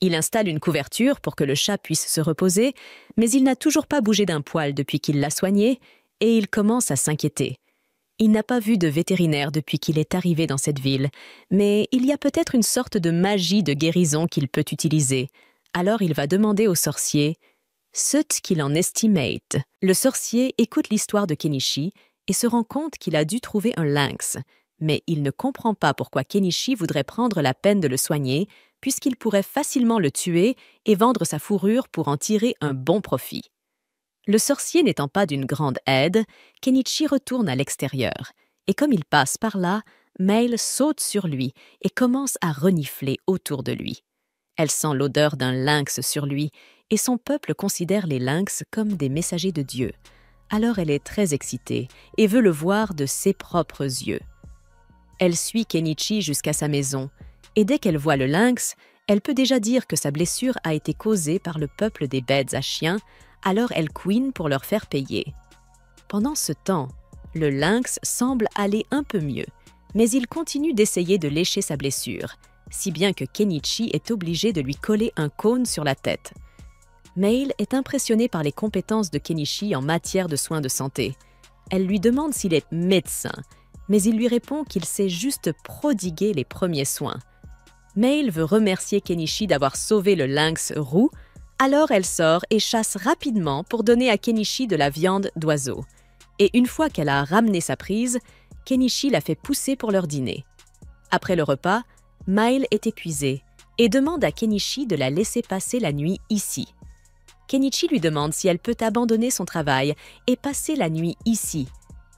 [SPEAKER 1] Il installe une couverture pour que le chat puisse se reposer, mais il n'a toujours pas bougé d'un poil depuis qu'il l'a soigné, et il commence à s'inquiéter. Il n'a pas vu de vétérinaire depuis qu'il est arrivé dans cette ville, mais il y a peut-être une sorte de magie de guérison qu'il peut utiliser. Alors il va demander au sorcier ce qu'il en estimate. Le sorcier écoute l'histoire de Kenichi et se rend compte qu'il a dû trouver un lynx, mais il ne comprend pas pourquoi Kenichi voudrait prendre la peine de le soigner, puisqu'il pourrait facilement le tuer et vendre sa fourrure pour en tirer un bon profit. Le sorcier n'étant pas d'une grande aide, Kenichi retourne à l'extérieur, et comme il passe par là, Mail saute sur lui et commence à renifler autour de lui. Elle sent l'odeur d'un lynx sur lui, et son peuple considère les lynx comme des messagers de Dieu. Alors elle est très excitée et veut le voir de ses propres yeux. Elle suit Kenichi jusqu'à sa maison et dès qu'elle voit le lynx, elle peut déjà dire que sa blessure a été causée par le peuple des bêtes à chiens, alors elle couine pour leur faire payer. Pendant ce temps, le lynx semble aller un peu mieux, mais il continue d'essayer de lécher sa blessure, si bien que Kenichi est obligé de lui coller un cône sur la tête. Mail est impressionnée par les compétences de Kenichi en matière de soins de santé. Elle lui demande s'il est médecin, mais il lui répond qu'il sait juste prodiguer les premiers soins. Mail veut remercier Kenichi d'avoir sauvé le lynx roux, alors elle sort et chasse rapidement pour donner à Kenichi de la viande d'oiseau. Et une fois qu'elle a ramené sa prise, Kenichi la fait pousser pour leur dîner. Après le repas, Mail est épuisée et demande à Kenichi de la laisser passer la nuit ici. Kenichi lui demande si elle peut abandonner son travail et passer la nuit ici,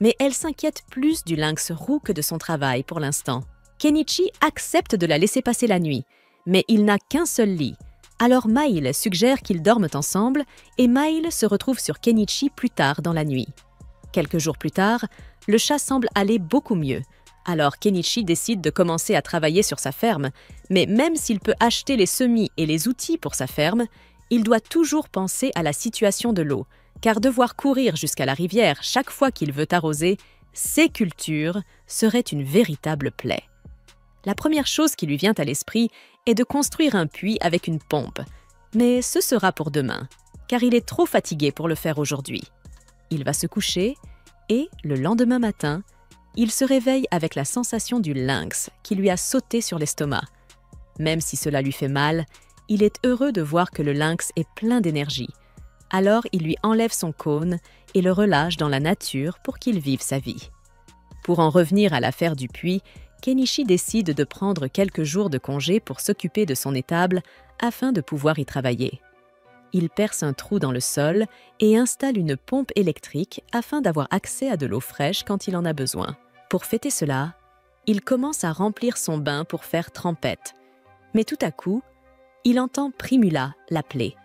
[SPEAKER 1] mais elle s'inquiète plus du lynx roux que de son travail pour l'instant. Kenichi accepte de la laisser passer la nuit, mais il n'a qu'un seul lit. Alors Mail suggère qu'ils dorment ensemble et Mail se retrouve sur Kenichi plus tard dans la nuit. Quelques jours plus tard, le chat semble aller beaucoup mieux. Alors Kenichi décide de commencer à travailler sur sa ferme, mais même s'il peut acheter les semis et les outils pour sa ferme, il doit toujours penser à la situation de l'eau, car devoir courir jusqu'à la rivière chaque fois qu'il veut arroser ses cultures serait une véritable plaie. La première chose qui lui vient à l'esprit est de construire un puits avec une pompe, mais ce sera pour demain, car il est trop fatigué pour le faire aujourd'hui. Il va se coucher et, le lendemain matin, il se réveille avec la sensation du lynx qui lui a sauté sur l'estomac. Même si cela lui fait mal, il est heureux de voir que le lynx est plein d'énergie. Alors il lui enlève son cône et le relâche dans la nature pour qu'il vive sa vie. Pour en revenir à l'affaire du puits, Kenichi décide de prendre quelques jours de congé pour s'occuper de son étable afin de pouvoir y travailler. Il perce un trou dans le sol et installe une pompe électrique afin d'avoir accès à de l'eau fraîche quand il en a besoin. Pour fêter cela, il commence à remplir son bain pour faire trempette. Mais tout à coup, il entend Primula l'appeler.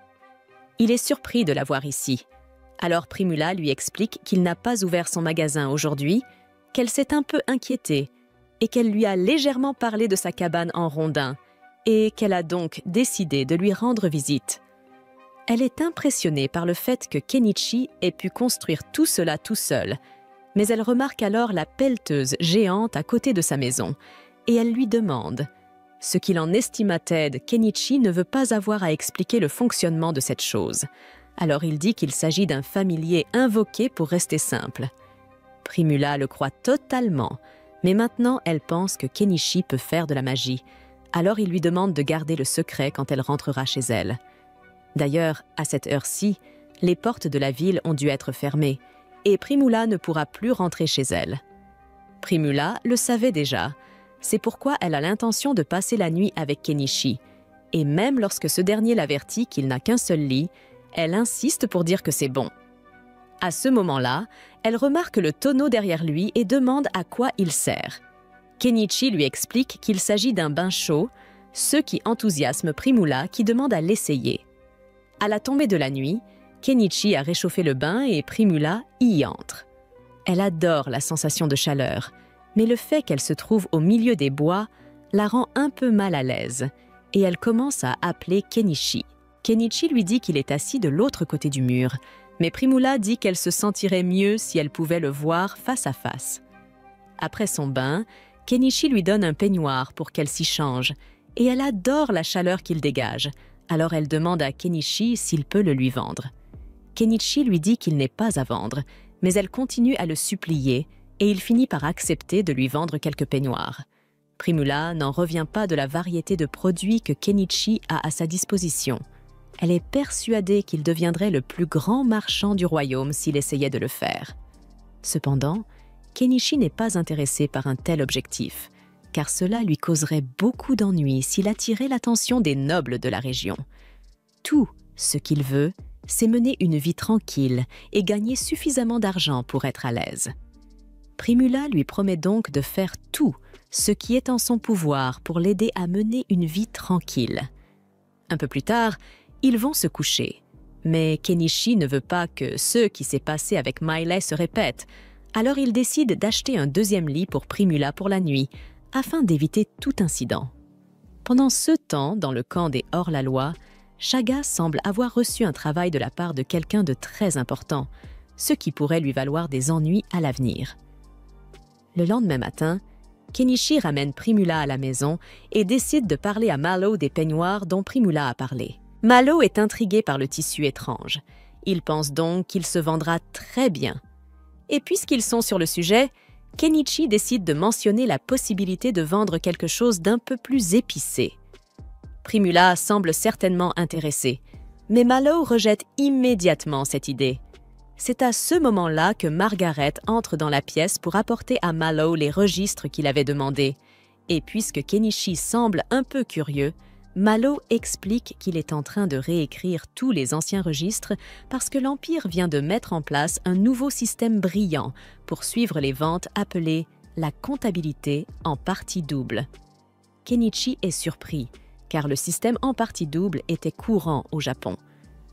[SPEAKER 1] Il est surpris de la voir ici. Alors Primula lui explique qu'il n'a pas ouvert son magasin aujourd'hui, qu'elle s'est un peu inquiétée et qu'elle lui a légèrement parlé de sa cabane en rondin et qu'elle a donc décidé de lui rendre visite. Elle est impressionnée par le fait que Kenichi ait pu construire tout cela tout seul, mais elle remarque alors la pelleteuse géante à côté de sa maison et elle lui demande. Ce qu'il en estime à Ted, Kenichi ne veut pas avoir à expliquer le fonctionnement de cette chose. Alors il dit qu'il s'agit d'un familier invoqué pour rester simple. Primula le croit totalement, mais maintenant elle pense que Kenichi peut faire de la magie. Alors il lui demande de garder le secret quand elle rentrera chez elle. D'ailleurs, à cette heure-ci, les portes de la ville ont dû être fermées et Primula ne pourra plus rentrer chez elle. Primula le savait déjà. C'est pourquoi elle a l'intention de passer la nuit avec Kenichi. Et même lorsque ce dernier l'avertit qu'il n'a qu'un seul lit, elle insiste pour dire que c'est bon. À ce moment-là, elle remarque le tonneau derrière lui et demande à quoi il sert. Kenichi lui explique qu'il s'agit d'un bain chaud, ce qui enthousiasme Primula qui demande à l'essayer. À la tombée de la nuit, Kenichi a réchauffé le bain et Primula y entre. Elle adore la sensation de chaleur, mais le fait qu'elle se trouve au milieu des bois la rend un peu mal à l'aise et elle commence à appeler Kenichi. Kenichi lui dit qu'il est assis de l'autre côté du mur, mais Primula dit qu'elle se sentirait mieux si elle pouvait le voir face à face. Après son bain, Kenichi lui donne un peignoir pour qu'elle s'y change et elle adore la chaleur qu'il dégage, alors elle demande à Kenichi s'il peut le lui vendre. Kenichi lui dit qu'il n'est pas à vendre, mais elle continue à le supplier et il finit par accepter de lui vendre quelques peignoirs. Primula n'en revient pas de la variété de produits que Kenichi a à sa disposition. Elle est persuadée qu'il deviendrait le plus grand marchand du royaume s'il essayait de le faire. Cependant, Kenichi n'est pas intéressé par un tel objectif, car cela lui causerait beaucoup d'ennuis s'il attirait l'attention des nobles de la région. Tout ce qu'il veut, c'est mener une vie tranquille et gagner suffisamment d'argent pour être à l'aise. Primula lui promet donc de faire tout ce qui est en son pouvoir pour l'aider à mener une vie tranquille. Un peu plus tard, ils vont se coucher, Mais Kenichi ne veut pas que ce qui s'est passé avec Miley se répète, alors il décide d'acheter un deuxième lit pour Primula pour la nuit, afin d'éviter tout incident. Pendant ce temps, dans le camp des hors-la-loi, Shaga semble avoir reçu un travail de la part de quelqu'un de très important, ce qui pourrait lui valoir des ennuis à l'avenir. Le lendemain matin, Kenichi ramène Primula à la maison et décide de parler à Malo des peignoirs dont Primula a parlé. Malo est intrigué par le tissu étrange. Il pense donc qu'il se vendra très bien. Et puisqu'ils sont sur le sujet, Kenichi décide de mentionner la possibilité de vendre quelque chose d'un peu plus épicé. Primula semble certainement intéressé, mais Malo rejette immédiatement cette idée. C'est à ce moment-là que Margaret entre dans la pièce pour apporter à Malo les registres qu'il avait demandés. Et puisque Kenichi semble un peu curieux, Malo explique qu'il est en train de réécrire tous les anciens registres parce que l'Empire vient de mettre en place un nouveau système brillant pour suivre les ventes appelé la comptabilité en partie double. Kenichi est surpris, car le système en partie double était courant au Japon.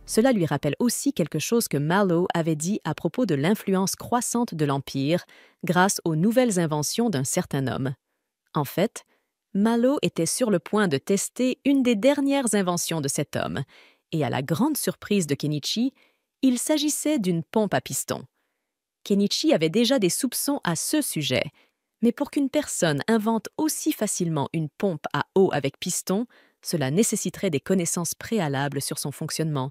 [SPEAKER 1] Cela lui rappelle aussi quelque chose que Malo avait dit à propos de l'influence croissante de l'Empire grâce aux nouvelles inventions d'un certain homme. En fait, Malo était sur le point de tester une des dernières inventions de cet homme, et à la grande surprise de Kenichi, il s'agissait d'une pompe à piston. Kenichi avait déjà des soupçons à ce sujet, mais pour qu'une personne invente aussi facilement une pompe à eau avec piston, cela nécessiterait des connaissances préalables sur son fonctionnement,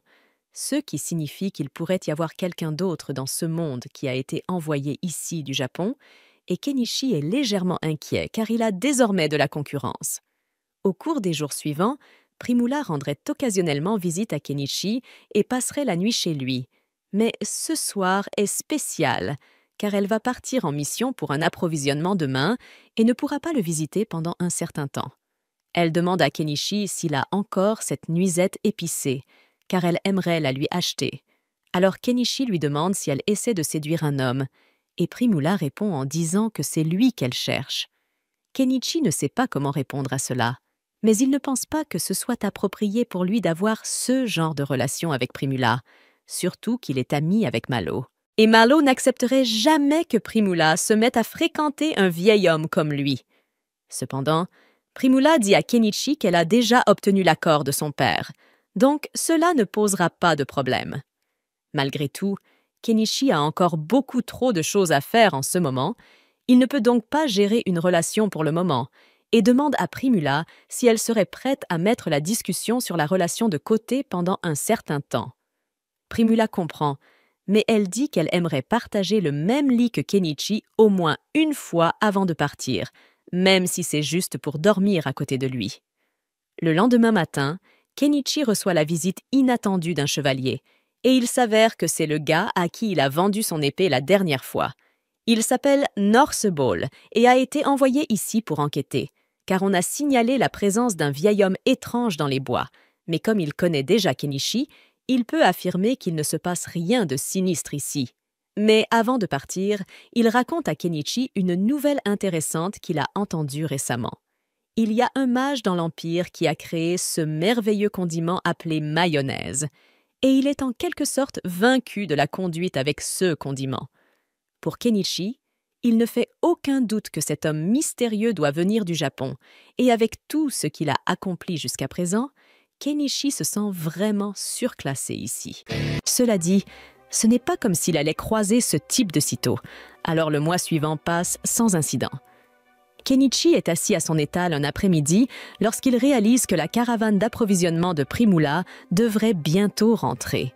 [SPEAKER 1] ce qui signifie qu'il pourrait y avoir quelqu'un d'autre dans ce monde qui a été envoyé ici du Japon, et Kenichi est légèrement inquiet car il a désormais de la concurrence. Au cours des jours suivants, Primula rendrait occasionnellement visite à Kenichi et passerait la nuit chez lui. Mais ce soir est spécial, car elle va partir en mission pour un approvisionnement demain et ne pourra pas le visiter pendant un certain temps. Elle demande à Kenichi s'il a encore cette nuisette épicée, car elle aimerait la lui acheter. Alors Kenichi lui demande si elle essaie de séduire un homme, et Primula répond en disant que c'est lui qu'elle cherche. Kenichi ne sait pas comment répondre à cela, mais il ne pense pas que ce soit approprié pour lui d'avoir ce genre de relation avec Primula, surtout qu'il est ami avec Malo. Et Malo n'accepterait jamais que Primula se mette à fréquenter un vieil homme comme lui. Cependant, Primula dit à Kenichi qu'elle a déjà obtenu l'accord de son père, donc cela ne posera pas de problème. Malgré tout, Kenichi a encore beaucoup trop de choses à faire en ce moment. Il ne peut donc pas gérer une relation pour le moment et demande à Primula si elle serait prête à mettre la discussion sur la relation de côté pendant un certain temps. Primula comprend, mais elle dit qu'elle aimerait partager le même lit que Kenichi au moins une fois avant de partir, même si c'est juste pour dormir à côté de lui. Le lendemain matin, Kenichi reçoit la visite inattendue d'un chevalier, et il s'avère que c'est le gars à qui il a vendu son épée la dernière fois. Il s'appelle Norse Ball et a été envoyé ici pour enquêter, car on a signalé la présence d'un vieil homme étrange dans les bois, mais comme il connaît déjà Kenichi, il peut affirmer qu'il ne se passe rien de sinistre ici. Mais avant de partir, il raconte à Kenichi une nouvelle intéressante qu'il a entendue récemment. Il y a un mage dans l'Empire qui a créé ce merveilleux condiment appelé mayonnaise, et il est en quelque sorte vaincu de la conduite avec ce condiment. Pour Kenichi, il ne fait aucun doute que cet homme mystérieux doit venir du Japon, et avec tout ce qu'il a accompli jusqu'à présent, Kenichi se sent vraiment surclassé ici. Cela dit, ce n'est pas comme s'il allait croiser ce type de sitôt, alors le mois suivant passe sans incident. Kenichi est assis à son étal un après-midi lorsqu'il réalise que la caravane d'approvisionnement de Primula devrait bientôt rentrer.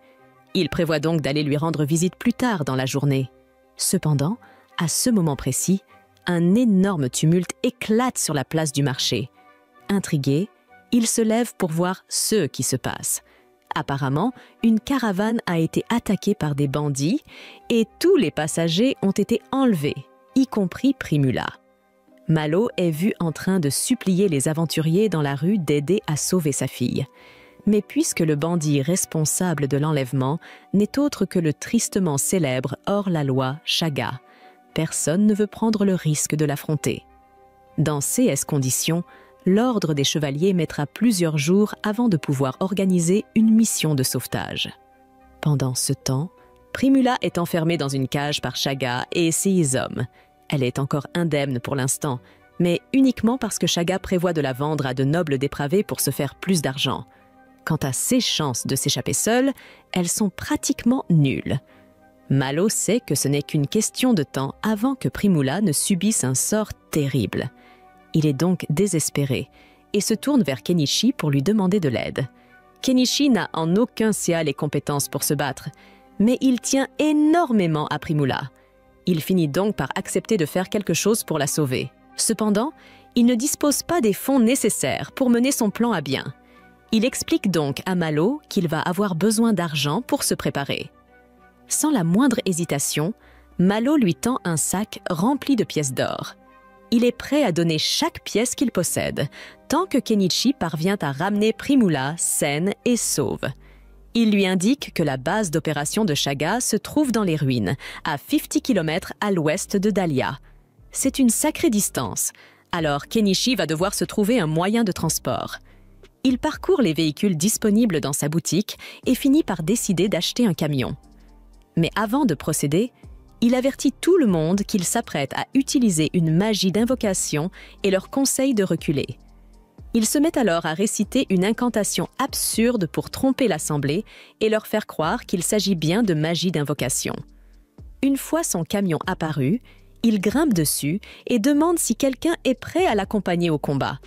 [SPEAKER 1] Il prévoit donc d'aller lui rendre visite plus tard dans la journée. Cependant, à ce moment précis, un énorme tumulte éclate sur la place du marché. Intrigué, il se lève pour voir ce qui se passe. Apparemment, une caravane a été attaquée par des bandits et tous les passagers ont été enlevés, y compris Primula. Malo est vu en train de supplier les aventuriers dans la rue d'aider à sauver sa fille. Mais puisque le bandit responsable de l'enlèvement n'est autre que le tristement célèbre hors-la-loi Shaga, personne ne veut prendre le risque de l'affronter. Dans ces conditions, l'ordre des chevaliers mettra plusieurs jours avant de pouvoir organiser une mission de sauvetage. Pendant ce temps, Primula est enfermée dans une cage par Shaga et ses hommes. Elle est encore indemne pour l'instant, mais uniquement parce que Shaga prévoit de la vendre à de nobles dépravés pour se faire plus d'argent. Quant à ses chances de s'échapper seule, elles sont pratiquement nulles. Malo sait que ce n'est qu'une question de temps avant que Primula ne subisse un sort terrible. Il est donc désespéré et se tourne vers Kenichi pour lui demander de l'aide. Kenichi n'a en aucun cas les compétences pour se battre, mais il tient énormément à Primula. Il finit donc par accepter de faire quelque chose pour la sauver. Cependant, il ne dispose pas des fonds nécessaires pour mener son plan à bien. Il explique donc à Malo qu'il va avoir besoin d'argent pour se préparer. Sans la moindre hésitation, Malo lui tend un sac rempli de pièces d'or. Il est prêt à donner chaque pièce qu'il possède, tant que Kenichi parvient à ramener Primula saine et sauve. Il lui indique que la base d'opération de Shaga se trouve dans les ruines, à 50 km à l'ouest de Dahlia. C'est une sacrée distance, alors Kenichi va devoir se trouver un moyen de transport. Il parcourt les véhicules disponibles dans sa boutique et finit par décider d'acheter un camion. Mais avant de procéder, il avertit tout le monde qu'il s'apprête à utiliser une magie d'invocation et leur conseille de reculer. Il se met alors à réciter une incantation absurde pour tromper l'assemblée et leur faire croire qu'il s'agit bien de magie d'invocation. Une fois son camion apparu, il grimpe dessus et demande si quelqu'un est prêt à l'accompagner au combat.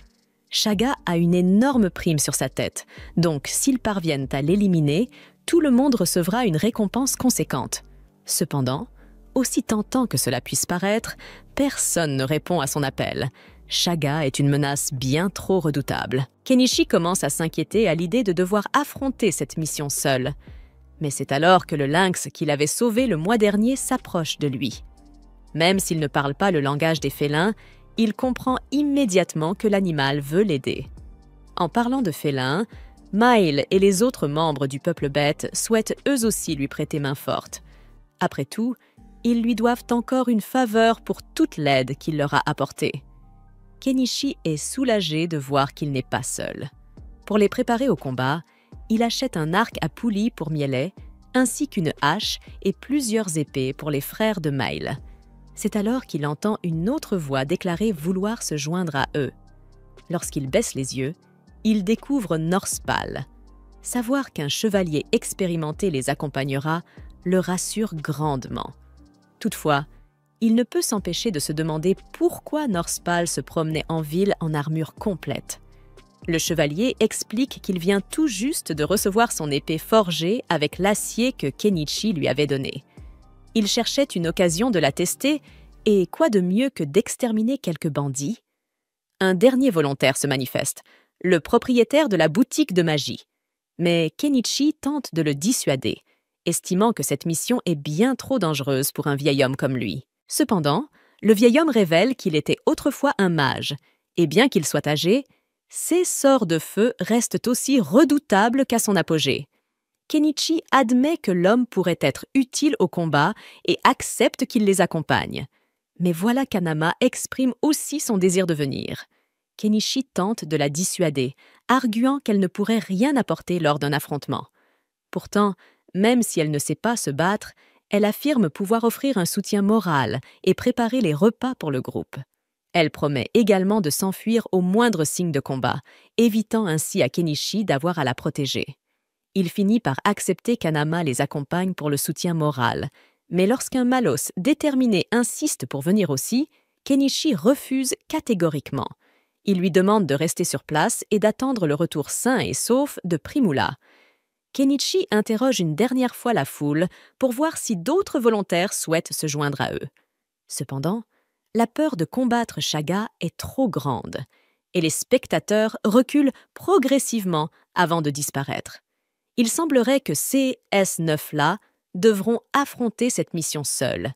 [SPEAKER 1] Shaga a une énorme prime sur sa tête, donc s'ils parviennent à l'éliminer, tout le monde recevra une récompense conséquente. Cependant, aussi tentant que cela puisse paraître, personne ne répond à son appel. Shaga est une menace bien trop redoutable. Kenichi commence à s'inquiéter à l'idée de devoir affronter cette mission seul. Mais c'est alors que le lynx qu'il avait sauvé le mois dernier s'approche de lui. Même s'il ne parle pas le langage des félins, il comprend immédiatement que l'animal veut l'aider. En parlant de félins, Mile et les autres membres du peuple bête souhaitent eux aussi lui prêter main forte. Après tout, ils lui doivent encore une faveur pour toute l'aide qu'il leur a apportée. Kenichi est soulagé de voir qu'il n'est pas seul. Pour les préparer au combat, il achète un arc à poulie pour Mielet, ainsi qu'une hache et plusieurs épées pour les frères de Mile. C'est alors qu'il entend une autre voix déclarer vouloir se joindre à eux. Lorsqu'il baisse les yeux, il découvre Norspal. Savoir qu'un chevalier expérimenté les accompagnera le rassure grandement. Toutefois, il ne peut s'empêcher de se demander pourquoi Norspal se promenait en ville en armure complète. Le chevalier explique qu'il vient tout juste de recevoir son épée forgée avec l'acier que Kenichi lui avait donné. Il cherchait une occasion de la tester, et quoi de mieux que d'exterminer quelques bandits? Un dernier volontaire se manifeste, le propriétaire de la boutique de magie. Mais Kenichi tente de le dissuader, estimant que cette mission est bien trop dangereuse pour un vieil homme comme lui. Cependant, le vieil homme révèle qu'il était autrefois un mage, et bien qu'il soit âgé, ses sorts de feu restent aussi redoutables qu'à son apogée. Kenichi admet que l'homme pourrait être utile au combat et accepte qu'il les accompagne. Mais voilà qu'Anama exprime aussi son désir de venir. Kenichi tente de la dissuader, arguant qu'elle ne pourrait rien apporter lors d'un affrontement. Pourtant, même si elle ne sait pas se battre, elle affirme pouvoir offrir un soutien moral et préparer les repas pour le groupe. Elle promet également de s'enfuir au moindre signe de combat, évitant ainsi à Kenichi d'avoir à la protéger. Il finit par accepter qu'Anama les accompagne pour le soutien moral, mais lorsqu'un Malos déterminé insiste pour venir aussi, Kenichi refuse catégoriquement. Il lui demande de rester sur place et d'attendre le retour sain et sauf de Primula. Kenichi interroge une dernière fois la foule pour voir si d'autres volontaires souhaitent se joindre à eux. Cependant, la peur de combattre Shaga est trop grande, et les spectateurs reculent progressivement avant de disparaître. Il semblerait que ces S9-là devront affronter cette mission seuls.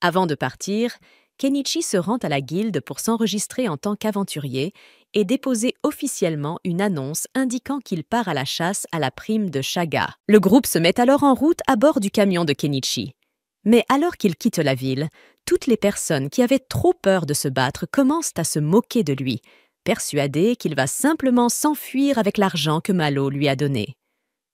[SPEAKER 1] Avant de partir, Kenichi se rend à la guilde pour s'enregistrer en tant qu'aventurier et déposer officiellement une annonce indiquant qu'il part à la chasse à la prime de Shaga. Le groupe se met alors en route à bord du camion de Kenichi. Mais alors qu'il quitte la ville, toutes les personnes qui avaient trop peur de se battre commencent à se moquer de lui, persuadées qu'il va simplement s'enfuir avec l'argent que Malo lui a donné.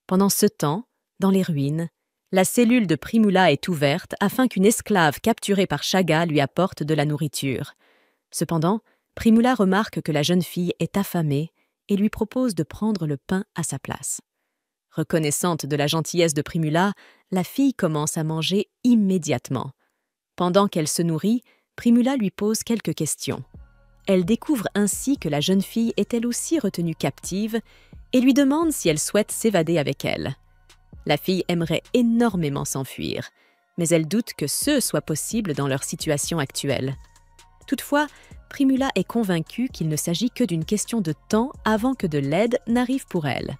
[SPEAKER 1] Pendant ce temps, Dans les ruines, la cellule de Primula est ouverte afin qu'une esclave capturée par Shaga lui apporte de la nourriture. Cependant, Primula remarque que la jeune fille est affamée et lui propose de prendre le pain à sa place. Reconnaissante de la gentillesse de Primula, la fille commence à manger immédiatement. Pendant qu'elle se nourrit, Primula lui pose quelques questions. Elle découvre ainsi que la jeune fille est elle aussi retenue captive et lui demande si elle souhaite s'évader avec elle. La fille aimerait énormément s'enfuir, mais elle doute que ce soit possible dans leur situation actuelle. Toutefois, Primula est convaincue qu'il ne s'agit que d'une question de temps avant que de l'aide n'arrive pour elle.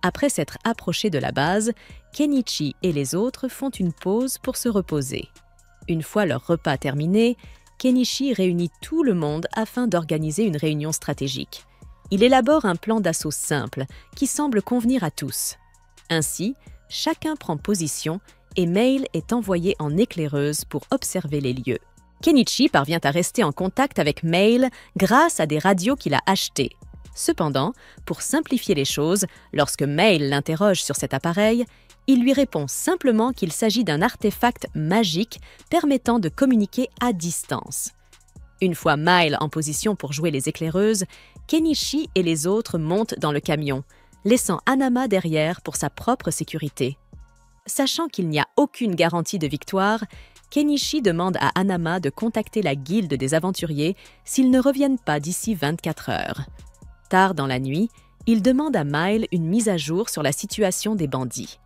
[SPEAKER 1] Après s'être approchée de la base, Kenichi et les autres font une pause pour se reposer. Une fois leur repas terminé, Kenichi réunit tout le monde afin d'organiser une réunion stratégique. Il élabore un plan d'assaut simple qui semble convenir à tous. Ainsi, chacun prend position et Mail est envoyé en éclaireuse pour observer les lieux. Kenichi parvient à rester en contact avec Mail grâce à des radios qu'il a achetées. Cependant, pour simplifier les choses, lorsque Mail l'interroge sur cet appareil, il lui répond simplement qu'il s'agit d'un artefact magique permettant de communiquer à distance. Une fois Mail en position pour jouer les éclaireuses, Kenichi et les autres montent dans le camion, laissant Hanama derrière pour sa propre sécurité. Sachant qu'il n'y a aucune garantie de victoire, Kenichi demande à Hanama de contacter la guilde des aventuriers s'ils ne reviennent pas d'ici 24 heures. Tard dans la nuit, il demande à Mail une mise à jour sur la situation des bandits.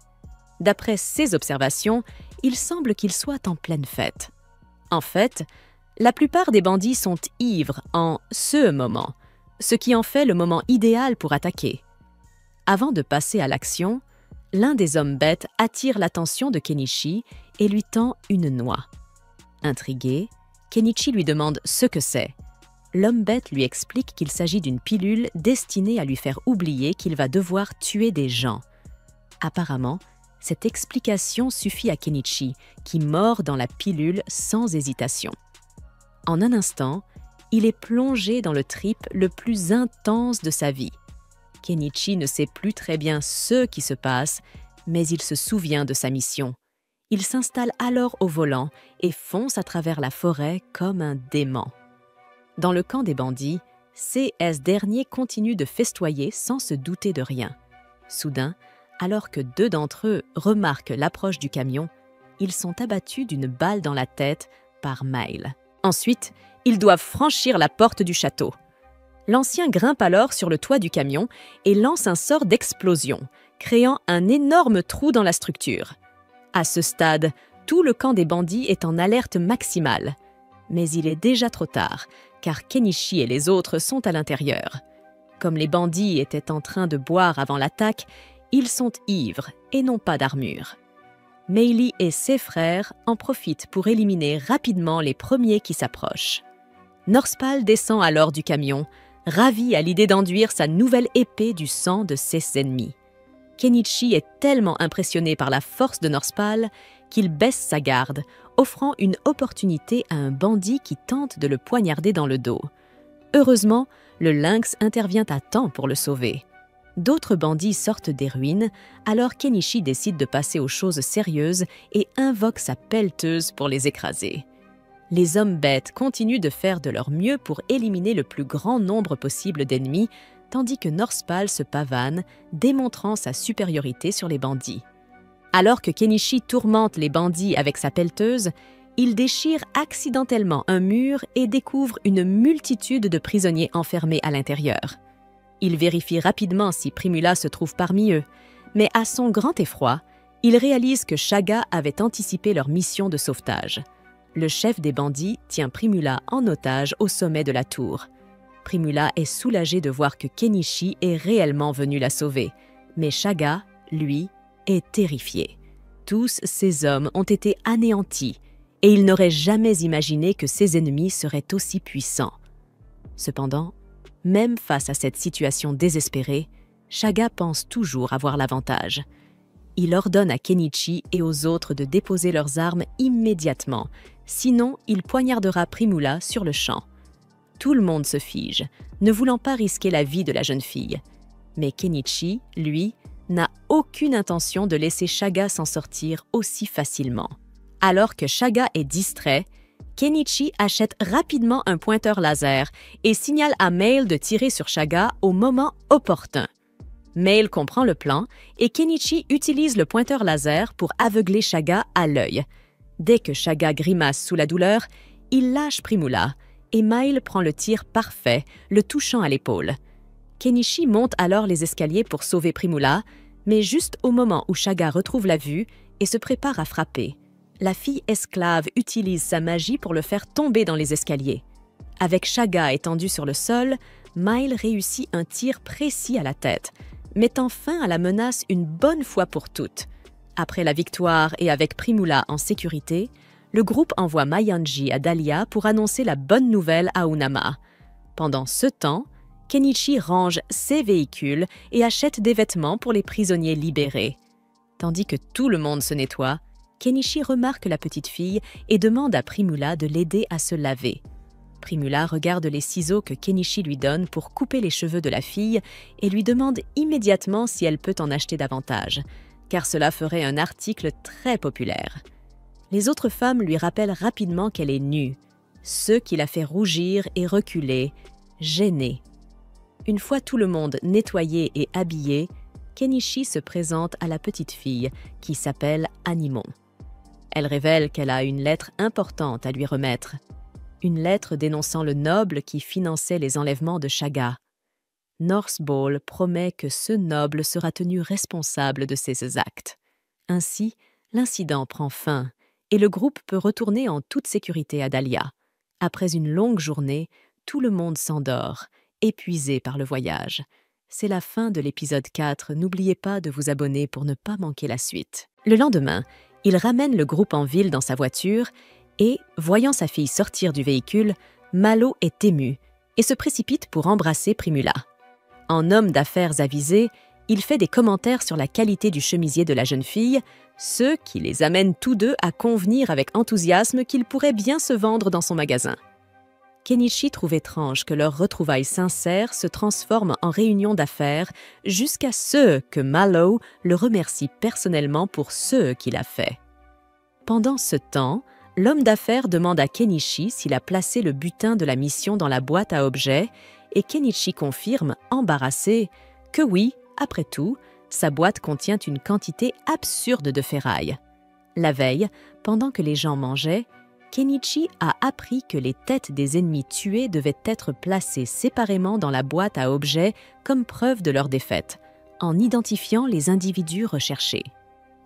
[SPEAKER 1] D'après ses observations, il semble qu'ils soient en pleine fête. En fait, la plupart des bandits sont ivres en ce moment, ce qui en fait le moment idéal pour attaquer. Avant de passer à l'action, l'un des hommes bêtes attire l'attention de Kenichi et lui tend une noix. Intrigué, Kenichi lui demande ce que c'est. L'homme bête lui explique qu'il s'agit d'une pilule destinée à lui faire oublier qu'il va devoir tuer des gens. Apparemment, cette explication suffit à Kenichi, qui mord dans la pilule sans hésitation. En un instant, il est plongé dans le trip le plus intense de sa vie. Kenichi ne sait plus très bien ce qui se passe, mais il se souvient de sa mission. Il s'installe alors au volant et fonce à travers la forêt comme un dément. Dans le camp des bandits, C.S. dernier continue de festoyer sans se douter de rien. Soudain, alors que deux d'entre eux remarquent l'approche du camion, ils sont abattus d'une balle dans la tête par Mail. Ensuite, ils doivent franchir la porte du château. L'ancien grimpe alors sur le toit du camion et lance un sort d'explosion, créant un énorme trou dans la structure. À ce stade, tout le camp des bandits est en alerte maximale. Mais il est déjà trop tard, car Kenichi et les autres sont à l'intérieur. Comme les bandits étaient en train de boire avant l'attaque, ils sont ivres et n'ont pas d'armure. Meili et ses frères en profitent pour éliminer rapidement les premiers qui s'approchent. Norspal descend alors du camion, ravi à l'idée d'enduire sa nouvelle épée du sang de ses ennemis. Kenichi est tellement impressionné par la force de Norspal qu'il baisse sa garde, offrant une opportunité à un bandit qui tente de le poignarder dans le dos. Heureusement, le lynx intervient à temps pour le sauver. D'autres bandits sortent des ruines, alors Kenichi décide de passer aux choses sérieuses et invoque sa pelleteuse pour les écraser. Les hommes bêtes continuent de faire de leur mieux pour éliminer le plus grand nombre possible d'ennemis, tandis que Norspal se pavane, démontrant sa supériorité sur les bandits. Alors que Kenichi tourmente les bandits avec sa pelleteuse, il déchire accidentellement un mur et découvre une multitude de prisonniers enfermés à l'intérieur. Il vérifie rapidement si Primula se trouve parmi eux, mais à son grand effroi, il réalise que Shaga avait anticipé leur mission de sauvetage. Le chef des bandits tient Primula en otage au sommet de la tour. Primula est soulagé de voir que Kenichi est réellement venu la sauver, mais Shaga, lui, est terrifié. Tous ces hommes ont été anéantis et il n'aurait jamais imaginé que ses ennemis seraient aussi puissants. Cependant, même face à cette situation désespérée, Shaga pense toujours avoir l'avantage. Il ordonne à Kenichi et aux autres de déposer leurs armes immédiatement, sinon il poignardera Primula sur le champ. Tout le monde se fige, ne voulant pas risquer la vie de la jeune fille. Mais Kenichi, lui, n'a aucune intention de laisser Shaga s'en sortir aussi facilement. Alors que Shaga est distrait, Kenichi achète rapidement un pointeur laser et signale à Mail de tirer sur Shaga au moment opportun. Mail comprend le plan et Kenichi utilise le pointeur laser pour aveugler Shaga à l'œil. Dès que Shaga grimace sous la douleur, il lâche Primula et Mail prend le tir parfait, le touchant à l'épaule. Kenichi monte alors les escaliers pour sauver Primula, mais juste au moment où Shaga retrouve la vue et se prépare à frapper. La fille esclave utilise sa magie pour le faire tomber dans les escaliers. Avec Shaga étendu sur le sol, Mail réussit un tir précis à la tête, mettant fin à la menace une bonne fois pour toutes. Après la victoire et avec Primula en sécurité, le groupe envoie Mayanji à Dahlia pour annoncer la bonne nouvelle à Unama. Pendant ce temps, Kenichi range ses véhicules et achète des vêtements pour les prisonniers libérés. Tandis que tout le monde se nettoie, Kenichi remarque la petite fille et demande à Primula de l'aider à se laver. Primula regarde les ciseaux que Kenichi lui donne pour couper les cheveux de la fille et lui demande immédiatement si elle peut en acheter davantage, car cela ferait un article très populaire. Les autres femmes lui rappellent rapidement qu'elle est nue, ce qui la fait rougir et reculer, gênée. Une fois tout le monde nettoyé et habillé, Kenichi se présente à la petite fille, qui s'appelle Animon. Elle révèle qu'elle a une lettre importante à lui remettre. Une lettre dénonçant le noble qui finançait les enlèvements de Shaga. Northball promet que ce noble sera tenu responsable de ses actes. Ainsi, l'incident prend fin et le groupe peut retourner en toute sécurité à Dahlia. Après une longue journée, tout le monde s'endort, épuisé par le voyage. C'est la fin de l'épisode 4, n'oubliez pas de vous abonner pour ne pas manquer la suite. Le lendemain, il ramène le groupe en ville dans sa voiture et, voyant sa fille sortir du véhicule, Malo est ému et se précipite pour embrasser Primula. En homme d'affaires avisé, il fait des commentaires sur la qualité du chemisier de la jeune fille, ce qui les amène tous deux à convenir avec enthousiasme qu'il pourrait bien se vendre dans son magasin. Kenichi trouve étrange que leur retrouvaille sincère se transforme en réunion d'affaires jusqu'à ce que Malo le remercie personnellement pour ce qu'il a fait. Pendant ce temps, l'homme d'affaires demande à Kenichi s'il a placé le butin de la mission dans la boîte à objets et Kenichi confirme, embarrassé, que oui, après tout, sa boîte contient une quantité absurde de ferraille. La veille, pendant que les gens mangeaient, Kenichi a appris que les têtes des ennemis tués devaient être placées séparément dans la boîte à objets comme preuve de leur défaite, en identifiant les individus recherchés.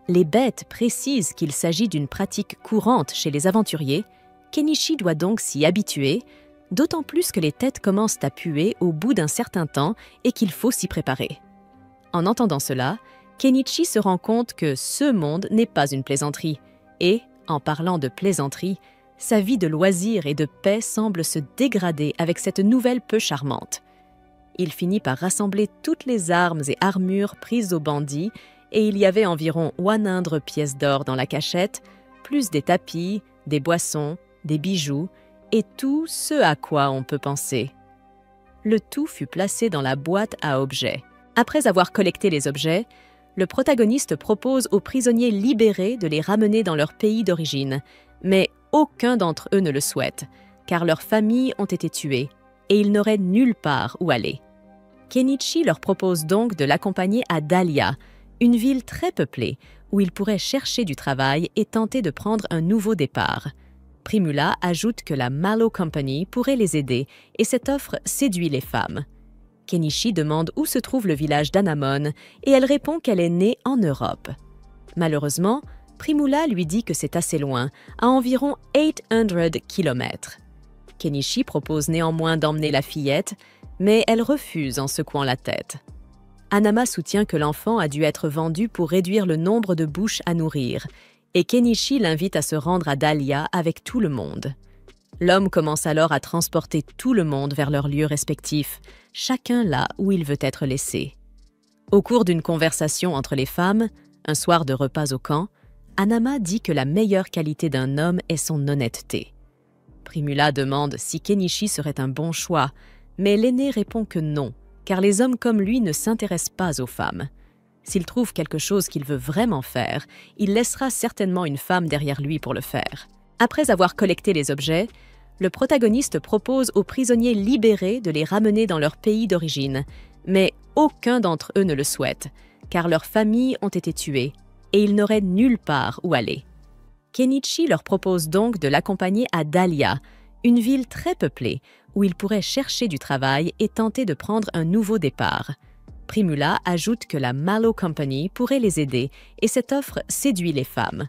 [SPEAKER 1] Les bêtes précisent qu'il s'agit d'une pratique courante chez les aventuriers, Kenichi doit donc s'y habituer, d'autant plus que les têtes commencent à puer au bout d'un certain temps et qu'il faut s'y préparer. En entendant cela, Kenichi se rend compte que ce monde n'est pas une plaisanterie et, en parlant de plaisanterie, sa vie de loisirs et de paix semble se dégrader avec cette nouvelle peu charmante. Il finit par rassembler toutes les armes et armures prises aux bandits et il y avait environ 100 pièces d'or dans la cachette, plus des tapis, des boissons, des bijoux et tout ce à quoi on peut penser. Le tout fut placé dans la boîte à objets. Après avoir collecté les objets, le protagoniste propose aux prisonniers libérés de les ramener dans leur pays d'origine, mais aucun d'entre eux ne le souhaite, car leurs familles ont été tuées et ils n'auraient nulle part où aller. Kenichi leur propose donc de l'accompagner à Dahlia, une ville très peuplée, où ils pourraient chercher du travail et tenter de prendre un nouveau départ. Primula ajoute que la Malo Company pourrait les aider et cette offre séduit les femmes. Kenichi demande où se trouve le village d'Anamon et elle répond qu'elle est née en Europe. Malheureusement, Primula lui dit que c'est assez loin, à environ 800 km. Kenichi propose néanmoins d'emmener la fillette, mais elle refuse en secouant la tête. Anama soutient que l'enfant a dû être vendu pour réduire le nombre de bouches à nourrir, et Kenichi l'invite à se rendre à Dahlia avec tout le monde. L'homme commence alors à transporter tout le monde vers leurs lieux respectifs, chacun là où il veut être laissé. Au cours d'une conversation entre les femmes, un soir de repas au camp, Anama dit que la meilleure qualité d'un homme est son honnêteté. Primula demande si Kenichi serait un bon choix, mais l'aîné répond que non, car les hommes comme lui ne s'intéressent pas aux femmes. S'il trouve quelque chose qu'il veut vraiment faire, il laissera certainement une femme derrière lui pour le faire. Après avoir collecté les objets, le protagoniste propose aux prisonniers libérés de les ramener dans leur pays d'origine, mais aucun d'entre eux ne le souhaite, car leurs familles ont été tuées et ils n'auraient nulle part où aller. Kenichi leur propose donc de l'accompagner à Dahlia, une ville très peuplée, où ils pourraient chercher du travail et tenter de prendre un nouveau départ. Primula ajoute que la Mallow Company pourrait les aider et cette offre séduit les femmes.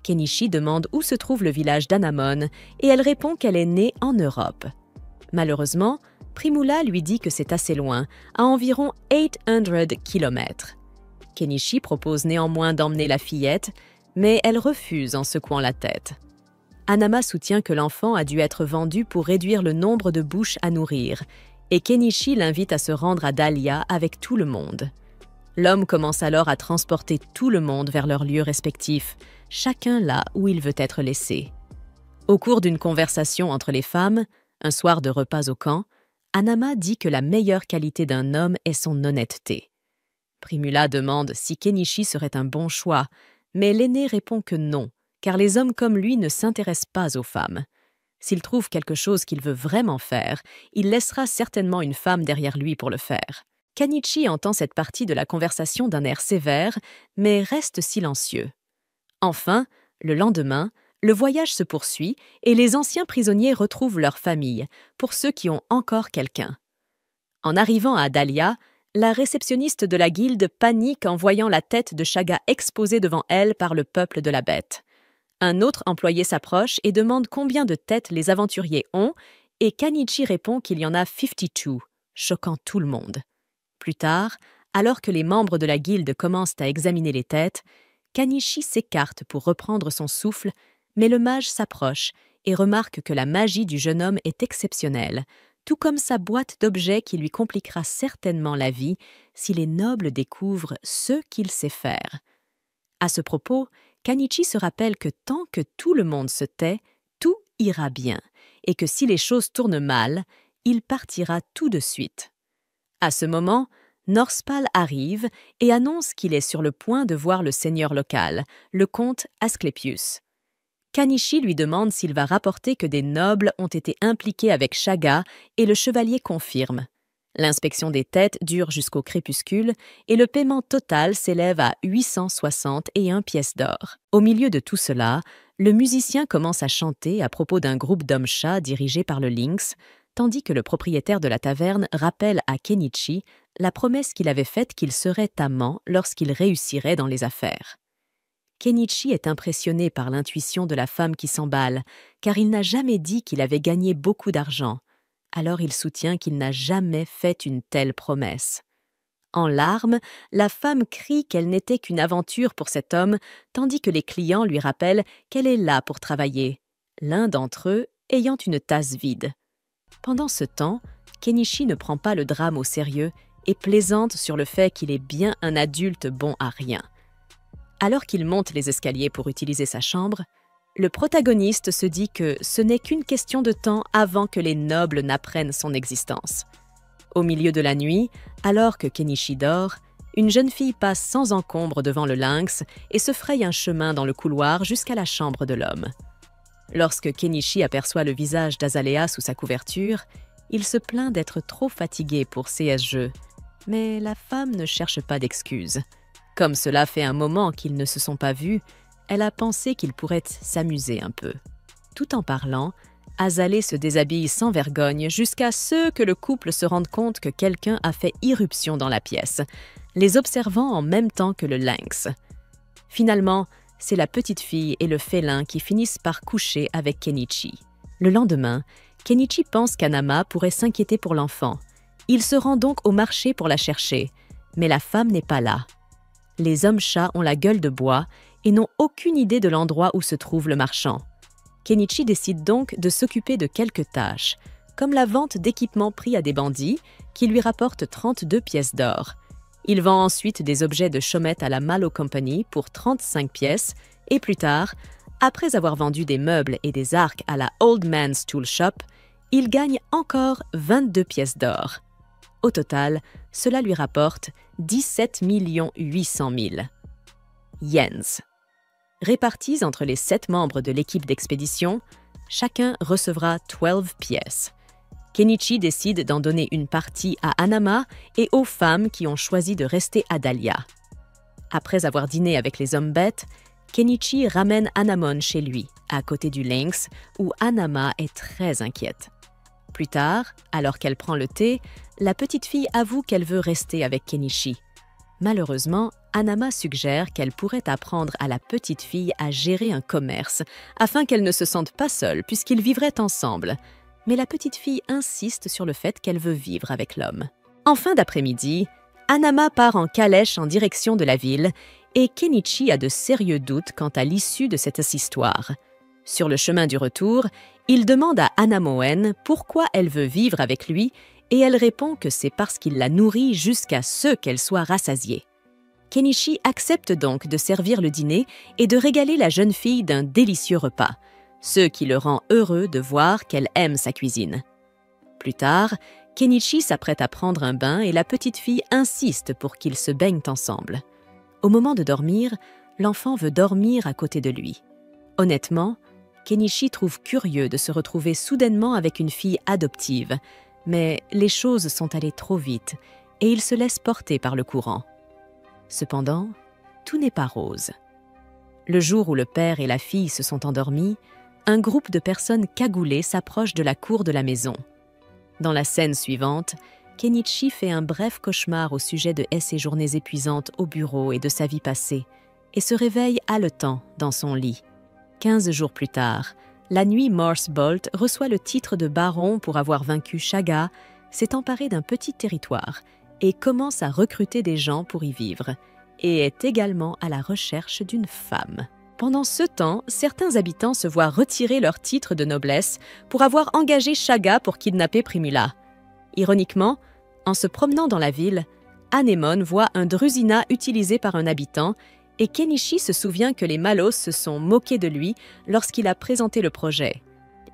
[SPEAKER 1] Kenichi demande où se trouve le village d'Anamon et elle répond qu'elle est née en Europe. Malheureusement, Primula lui dit que c'est assez loin, à environ 800 km. Kenichi propose néanmoins d'emmener la fillette, mais elle refuse en secouant la tête. Anama soutient que l'enfant a dû être vendu pour réduire le nombre de bouches à nourrir, et Kenichi l'invite à se rendre à Dahlia avec tout le monde. L'homme commence alors à transporter tout le monde vers leurs lieux respectifs, chacun là où il veut être laissé. Au cours d'une conversation entre les femmes, un soir de repas au camp, Anama dit que la meilleure qualité d'un homme est son honnêteté. Primula demande si Kenichi serait un bon choix, mais l'aîné répond que non, car les hommes comme lui ne s'intéressent pas aux femmes. S'il trouve quelque chose qu'il veut vraiment faire, il laissera certainement une femme derrière lui pour le faire. Kenichi entend cette partie de la conversation d'un air sévère, mais reste silencieux. Enfin, le lendemain, le voyage se poursuit et les anciens prisonniers retrouvent leur famille, pour ceux qui ont encore quelqu'un. En arrivant à Dahlia, la réceptionniste de la guilde panique en voyant la tête de Shaga exposée devant elle par le peuple de la bête. Un autre employé s'approche et demande combien de têtes les aventuriers ont, et Kenichi répond qu'il y en a 52, choquant tout le monde. Plus tard, alors que les membres de la guilde commencent à examiner les têtes, Kenichi s'écarte pour reprendre son souffle, mais le mage s'approche et remarque que la magie du jeune homme est exceptionnelle, tout comme sa boîte d'objets qui lui compliquera certainement la vie si les nobles découvrent ce qu'il sait faire. À ce propos, Kenichi se rappelle que tant que tout le monde se tait, tout ira bien, et que si les choses tournent mal, il partira tout de suite. À ce moment, Norspal arrive et annonce qu'il est sur le point de voir le seigneur local, le comte Asclepius. Kenichi lui demande s'il va rapporter que des nobles ont été impliqués avec Shaga et le chevalier confirme. L'inspection des têtes dure jusqu'au crépuscule et le paiement total s'élève à 861 pièces d'or. Au milieu de tout cela, le musicien commence à chanter à propos d'un groupe d'hommes-chats dirigé par le lynx, tandis que le propriétaire de la taverne rappelle à Kenichi la promesse qu'il avait faite qu'il serait amant lorsqu'il réussirait dans les affaires. Kenichi est impressionné par l'intuition de la femme qui s'emballe, car il n'a jamais dit qu'il avait gagné beaucoup d'argent. Alors il soutient qu'il n'a jamais fait une telle promesse. En larmes, la femme crie qu'elle n'était qu'une aventure pour cet homme, tandis que les clients lui rappellent qu'elle est là pour travailler, l'un d'entre eux ayant une tasse vide. Pendant ce temps, Kenichi ne prend pas le drame au sérieux et plaisante sur le fait qu'il est bien un adulte bon à rien. Alors qu'il monte les escaliers pour utiliser sa chambre, le protagoniste se dit que ce n'est qu'une question de temps avant que les nobles n'apprennent son existence. Au milieu de la nuit, alors que Kenichi dort, une jeune fille passe sans encombre devant le lynx et se fraye un chemin dans le couloir jusqu'à la chambre de l'homme. Lorsque Kenichi aperçoit le visage d'Azalea sous sa couverture, il se plaint d'être trop fatigué pour CS-jeux, mais la femme ne cherche pas d'excuses. Comme cela fait un moment qu'ils ne se sont pas vus, elle a pensé qu'ils pourraient s'amuser un peu. Tout en parlant, Azalée se déshabille sans vergogne jusqu'à ce que le couple se rende compte que quelqu'un a fait irruption dans la pièce, les observant en même temps que le lynx. Finalement, c'est la petite fille et le félin qui finissent par coucher avec Kenichi. Le lendemain, Kenichi pense qu'Anama pourrait s'inquiéter pour l'enfant. Il se rend donc au marché pour la chercher, mais la femme n'est pas là. Les hommes-chats ont la gueule de bois et n'ont aucune idée de l'endroit où se trouve le marchand. Kenichi décide donc de s'occuper de quelques tâches, comme la vente d'équipements pris à des bandits, qui lui rapportent 32 pièces d'or. Il vend ensuite des objets de Chomet à la Mallow Company pour 35 pièces, et plus tard, après avoir vendu des meubles et des arcs à la Old Man's Tool Shop, il gagne encore 22 pièces d'or. Au total, cela lui rapporte 17 800 000 yens. Répartis entre les 7 membres de l'équipe d'expédition, chacun recevra 12 pièces. Kenichi décide d'en donner une partie à Hanama et aux femmes qui ont choisi de rester à Dahlia. Après avoir dîné avec les hommes bêtes, Kenichi ramène Hanamon chez lui, à côté du lynx, où Hanama est très inquiète. Plus tard, alors qu'elle prend le thé, la petite fille avoue qu'elle veut rester avec Kenichi. Malheureusement, Hanama suggère qu'elle pourrait apprendre à la petite fille à gérer un commerce, afin qu'elle ne se sente pas seule puisqu'ils vivraient ensemble. Mais la petite fille insiste sur le fait qu'elle veut vivre avec l'homme. En fin d'après-midi, Hanama part en calèche en direction de la ville et Kenichi a de sérieux doutes quant à l'issue de cette histoire. Sur le chemin du retour, il demande à Hanamoen pourquoi elle veut vivre avec lui et elle répond que c'est parce qu'il la nourrit jusqu'à ce qu'elle soit rassasiée. Kenichi accepte donc de servir le dîner et de régaler la jeune fille d'un délicieux repas, ce qui le rend heureux de voir qu'elle aime sa cuisine. Plus tard, Kenichi s'apprête à prendre un bain et la petite fille insiste pour qu'ils se baignent ensemble. Au moment de dormir, l'enfant veut dormir à côté de lui. Honnêtement, Kenichi trouve curieux de se retrouver soudainement avec une fille adoptive, mais les choses sont allées trop vite et il se laisse porter par le courant. Cependant, tout n'est pas rose. Le jour où le père et la fille se sont endormis, un groupe de personnes cagoulées s'approche de la cour de la maison. Dans la scène suivante, Kenichi fait un bref cauchemar au sujet de ses journées épuisantes au bureau et de sa vie passée, et se réveille haletant dans son lit. 15 jours plus tard, la nuit Morse Bolt reçoit le titre de baron pour avoir vaincu Shaga, s'est emparé d'un petit territoire et commence à recruter des gens pour y vivre, et est également à la recherche d'une femme. Pendant ce temps, certains habitants se voient retirer leur titre de noblesse pour avoir engagé Shaga pour kidnapper Primula. Ironiquement, en se promenant dans la ville, Anemone voit un drusina utilisé par un habitant et Kenichi se souvient que les Malos se sont moqués de lui lorsqu'il a présenté le projet,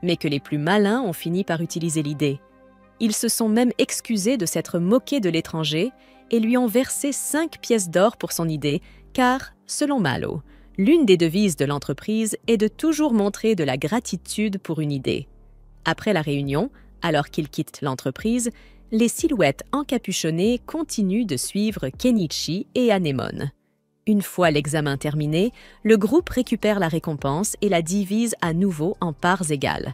[SPEAKER 1] mais que les plus malins ont fini par utiliser l'idée. Ils se sont même excusés de s'être moqués de l'étranger et lui ont versé 5 pièces d'or pour son idée, car, selon Malo, l'une des devises de l'entreprise est de toujours montrer de la gratitude pour une idée. Après la réunion, alors qu'il quitte l'entreprise, les silhouettes encapuchonnées continuent de suivre Kenichi et Anemone. Une fois l'examen terminé, le groupe récupère la récompense et la divise à nouveau en parts égales.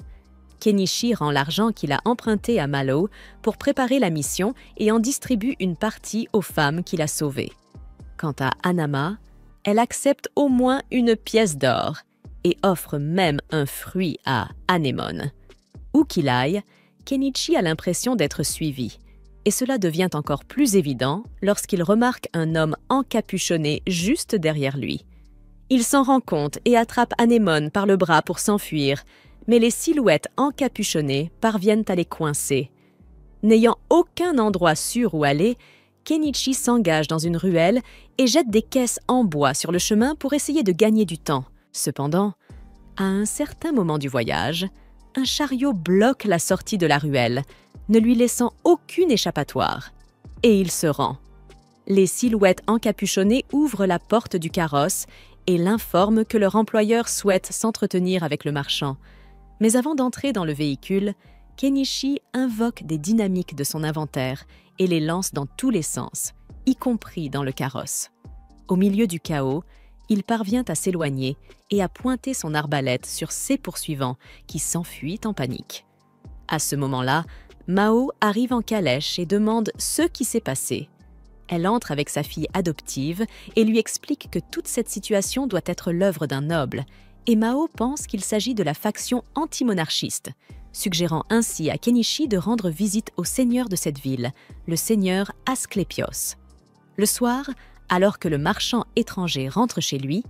[SPEAKER 1] Kenichi rend l'argent qu'il a emprunté à Malo pour préparer la mission et en distribue une partie aux femmes qu'il a sauvées. Quant à Hanama, elle accepte au moins une pièce d'or et offre même un fruit à Anemone. Où qu'il aille, Kenichi a l'impression d'être suivi, et cela devient encore plus évident lorsqu'il remarque un homme encapuchonné juste derrière lui. Il s'en rend compte et attrape Anemone par le bras pour s'enfuir, mais les silhouettes encapuchonnées parviennent à les coincer. N'ayant aucun endroit sûr où aller, Kenichi s'engage dans une ruelle et jette des caisses en bois sur le chemin pour essayer de gagner du temps. Cependant, à un certain moment du voyage, un chariot bloque la sortie de la ruelle, ne lui laissant aucune échappatoire. Et il se rend. Les silhouettes encapuchonnées ouvrent la porte du carrosse et l'informent que leur employeur souhaite s'entretenir avec le marchand. Mais avant d'entrer dans le véhicule, Kenichi invoque des dynamiques de son inventaire et les lance dans tous les sens, y compris dans le carrosse. Au milieu du chaos, il parvient à s'éloigner et à pointer son arbalète sur ses poursuivants qui s'enfuient en panique. À ce moment-là, Mao arrive en calèche et demande ce qui s'est passé. Elle entre avec sa fille adoptive et lui explique que toute cette situation doit être l'œuvre d'un noble, et Mao pense qu'il s'agit de la faction anti-monarchiste, suggérant ainsi à Kenichi de rendre visite au seigneur de cette ville, le seigneur Asclépios. Le soir, alors que le marchand étranger rentre chez lui,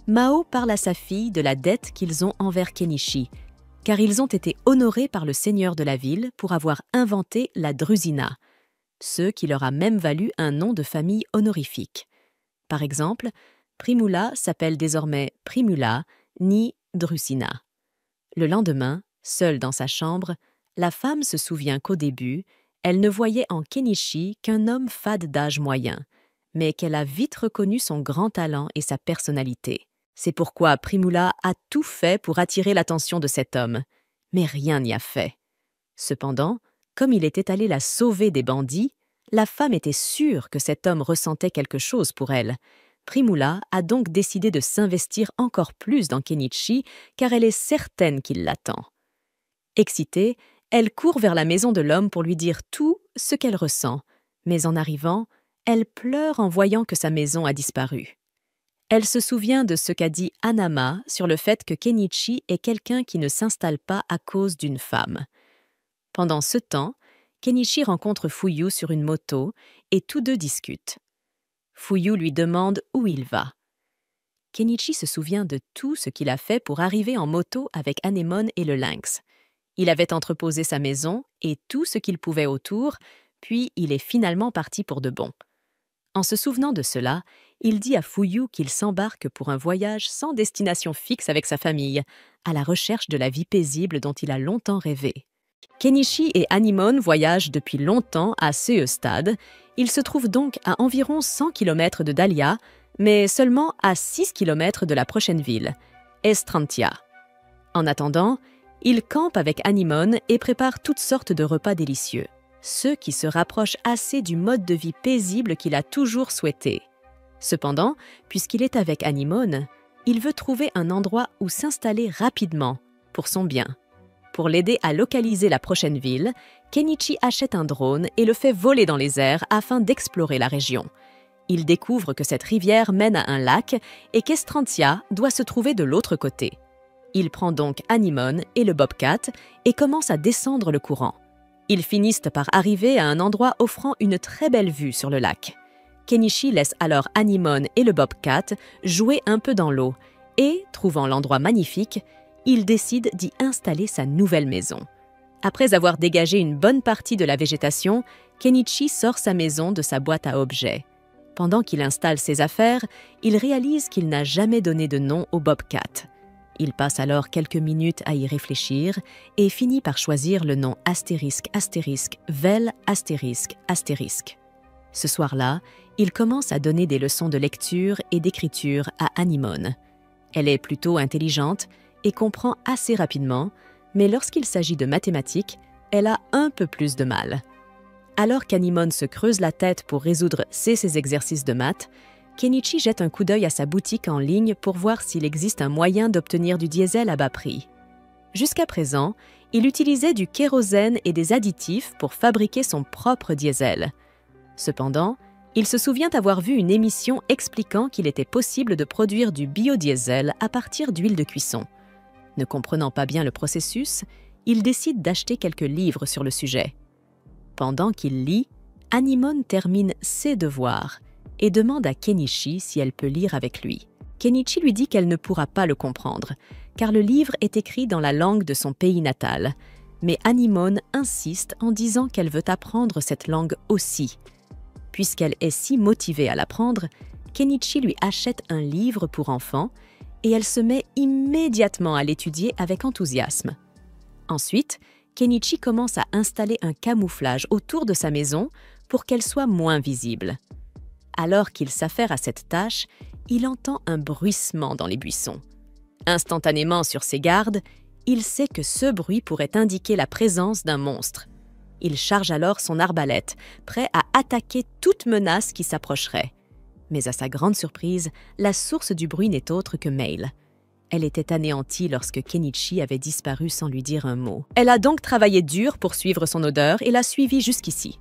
[SPEAKER 1] Mao parle à sa fille de la dette qu'ils ont envers Kenichi, car ils ont été honorés par le seigneur de la ville pour avoir inventé la drusina, ce qui leur a même valu un nom de famille honorifique. Par exemple, Primula s'appelle désormais Primula ni Drusina. Le lendemain, seule dans sa chambre, la femme se souvient qu'au début, Elle ne voyait en Kenichi qu'un homme fade d'âge moyen, mais qu'elle a vite reconnu son grand talent et sa personnalité. C'est pourquoi Primula a tout fait pour attirer l'attention de cet homme, mais rien n'y a fait. Cependant, comme il était allé la sauver des bandits, la femme était sûre que cet homme ressentait quelque chose pour elle. Primula a donc décidé de s'investir encore plus dans Kenichi car elle est certaine qu'il l'attend. Excitée, elle court vers la maison de l'homme pour lui dire tout ce qu'elle ressent, mais en arrivant, elle pleure en voyant que sa maison a disparu. Elle se souvient de ce qu'a dit Hanama sur le fait que Kenichi est quelqu'un qui ne s'installe pas à cause d'une femme. Pendant ce temps, Kenichi rencontre Fuyu sur une moto et tous deux discutent. Fuyu lui demande où il va. Kenichi se souvient de tout ce qu'il a fait pour arriver en moto avec Anemone et le lynx. Il avait entreposé sa maison et tout ce qu'il pouvait autour, puis il est finalement parti pour de bon. En se souvenant de cela, il dit à Fuyu qu'il s'embarque pour un voyage sans destination fixe avec sa famille, à la recherche de la vie paisible dont il a longtemps rêvé. Kenichi et Anemone voyagent depuis longtemps à Seustad. Ils se trouvent donc à environ 100 km de Dahlia, mais seulement à 6 km de la prochaine ville, Estrantia. En attendant, ils campent avec Anemone et préparent toutes sortes de repas délicieux, ceux qui se rapprochent assez du mode de vie paisible qu'il a toujours souhaité. Cependant, puisqu'il est avec Anemone, il veut trouver un endroit où s'installer rapidement, pour son bien. Pour l'aider à localiser la prochaine ville, Kenichi achète un drone et le fait voler dans les airs afin d'explorer la région. Il découvre que cette rivière mène à un lac et qu'Estrantia doit se trouver de l'autre côté. Il prend donc Anemone et le Bobcat et commence à descendre le courant. Ils finissent par arriver à un endroit offrant une très belle vue sur le lac. Kenichi laisse alors Anemone et le Bobcat jouer un peu dans l'eau et, trouvant l'endroit magnifique, il décide d'y installer sa nouvelle maison. Après avoir dégagé une bonne partie de la végétation, Kenichi sort sa maison de sa boîte à objets. Pendant qu'il installe ses affaires, il réalise qu'il n'a jamais donné de nom au Bobcat. Il passe alors quelques minutes à y réfléchir et finit par choisir le nom Vel ***. Ce soir-là, il commence à donner des leçons de lecture et d'écriture à Anemone. Elle est plutôt intelligente et comprend assez rapidement, mais lorsqu'il s'agit de mathématiques, elle a un peu plus de mal. Alors qu'Anemone se creuse la tête pour résoudre ses exercices de maths, Kenichi jette un coup d'œil à sa boutique en ligne pour voir s'il existe un moyen d'obtenir du diesel à bas prix. Jusqu'à présent, il utilisait du kérosène et des additifs pour fabriquer son propre diesel. Cependant, il se souvient avoir vu une émission expliquant qu'il était possible de produire du biodiesel à partir d'huile de cuisson. Ne comprenant pas bien le processus, il décide d'acheter quelques livres sur le sujet. Pendant qu'il lit, Anemone termine ses devoirs et demande à Kenichi si elle peut lire avec lui. Kenichi lui dit qu'elle ne pourra pas le comprendre, car le livre est écrit dans la langue de son pays natal. Mais Anemone insiste en disant qu'elle veut apprendre cette langue aussi. Puisqu'elle est si motivée à l'apprendre, Kenichi lui achète un livre pour enfants et elle se met immédiatement à l'étudier avec enthousiasme. Ensuite, Kenichi commence à installer un camouflage autour de sa maison pour qu'elle soit moins visible. Alors qu'il s'affaire à cette tâche, il entend un bruissement dans les buissons. Instantanément sur ses gardes, il sait que ce bruit pourrait indiquer la présence d'un monstre. Il charge alors son arbalète, prêt à attaquer toute menace qui s'approcherait. Mais à sa grande surprise, la source du bruit n'est autre que Mail. Elle était anéantie lorsque Kenichi avait disparu sans lui dire un mot. Elle a donc travaillé dur pour suivre son odeur et l'a suivi jusqu'ici.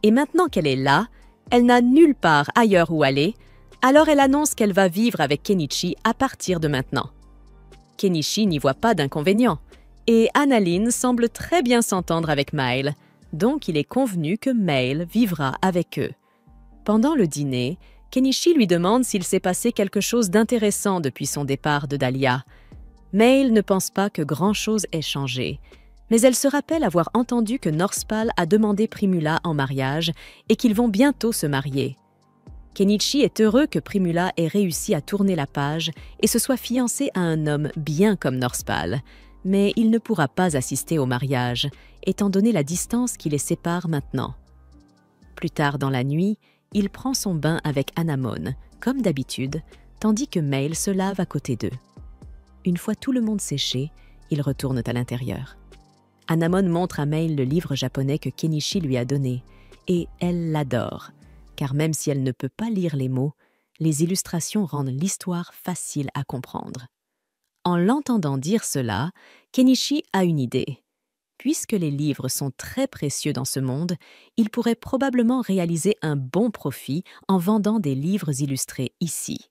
[SPEAKER 1] Et maintenant qu'elle est là, elle n'a nulle part ailleurs où aller, alors elle annonce qu'elle va vivre avec Kenichi à partir de maintenant. Kenichi n'y voit pas d'inconvénient, et Analine semble très bien s'entendre avec Mail, donc il est convenu que Mail vivra avec eux. Pendant le dîner, Kenichi lui demande s'il s'est passé quelque chose d'intéressant depuis son départ de Dahlia. Mail ne pense pas que grand-chose ait changé, mais elle se rappelle avoir entendu que Norspal a demandé Primula en mariage et qu'ils vont bientôt se marier. Kenichi est heureux que Primula ait réussi à tourner la page et se soit fiancée à un homme bien comme Norspal, mais il ne pourra pas assister au mariage, étant donné la distance qui les sépare maintenant. Plus tard dans la nuit, il prend son bain avec Anamon, comme d'habitude, tandis que Mail se lave à côté d'eux. Une fois tout le monde séché, ils retournent à l'intérieur. Anamon montre à Mail le livre japonais que Kenichi lui a donné, et elle l'adore, car même si elle ne peut pas lire les mots, les illustrations rendent l'histoire facile à comprendre. En l'entendant dire cela, Kenichi a une idée. Puisque les livres sont très précieux dans ce monde, il pourrait probablement réaliser un bon profit en vendant des livres illustrés ici.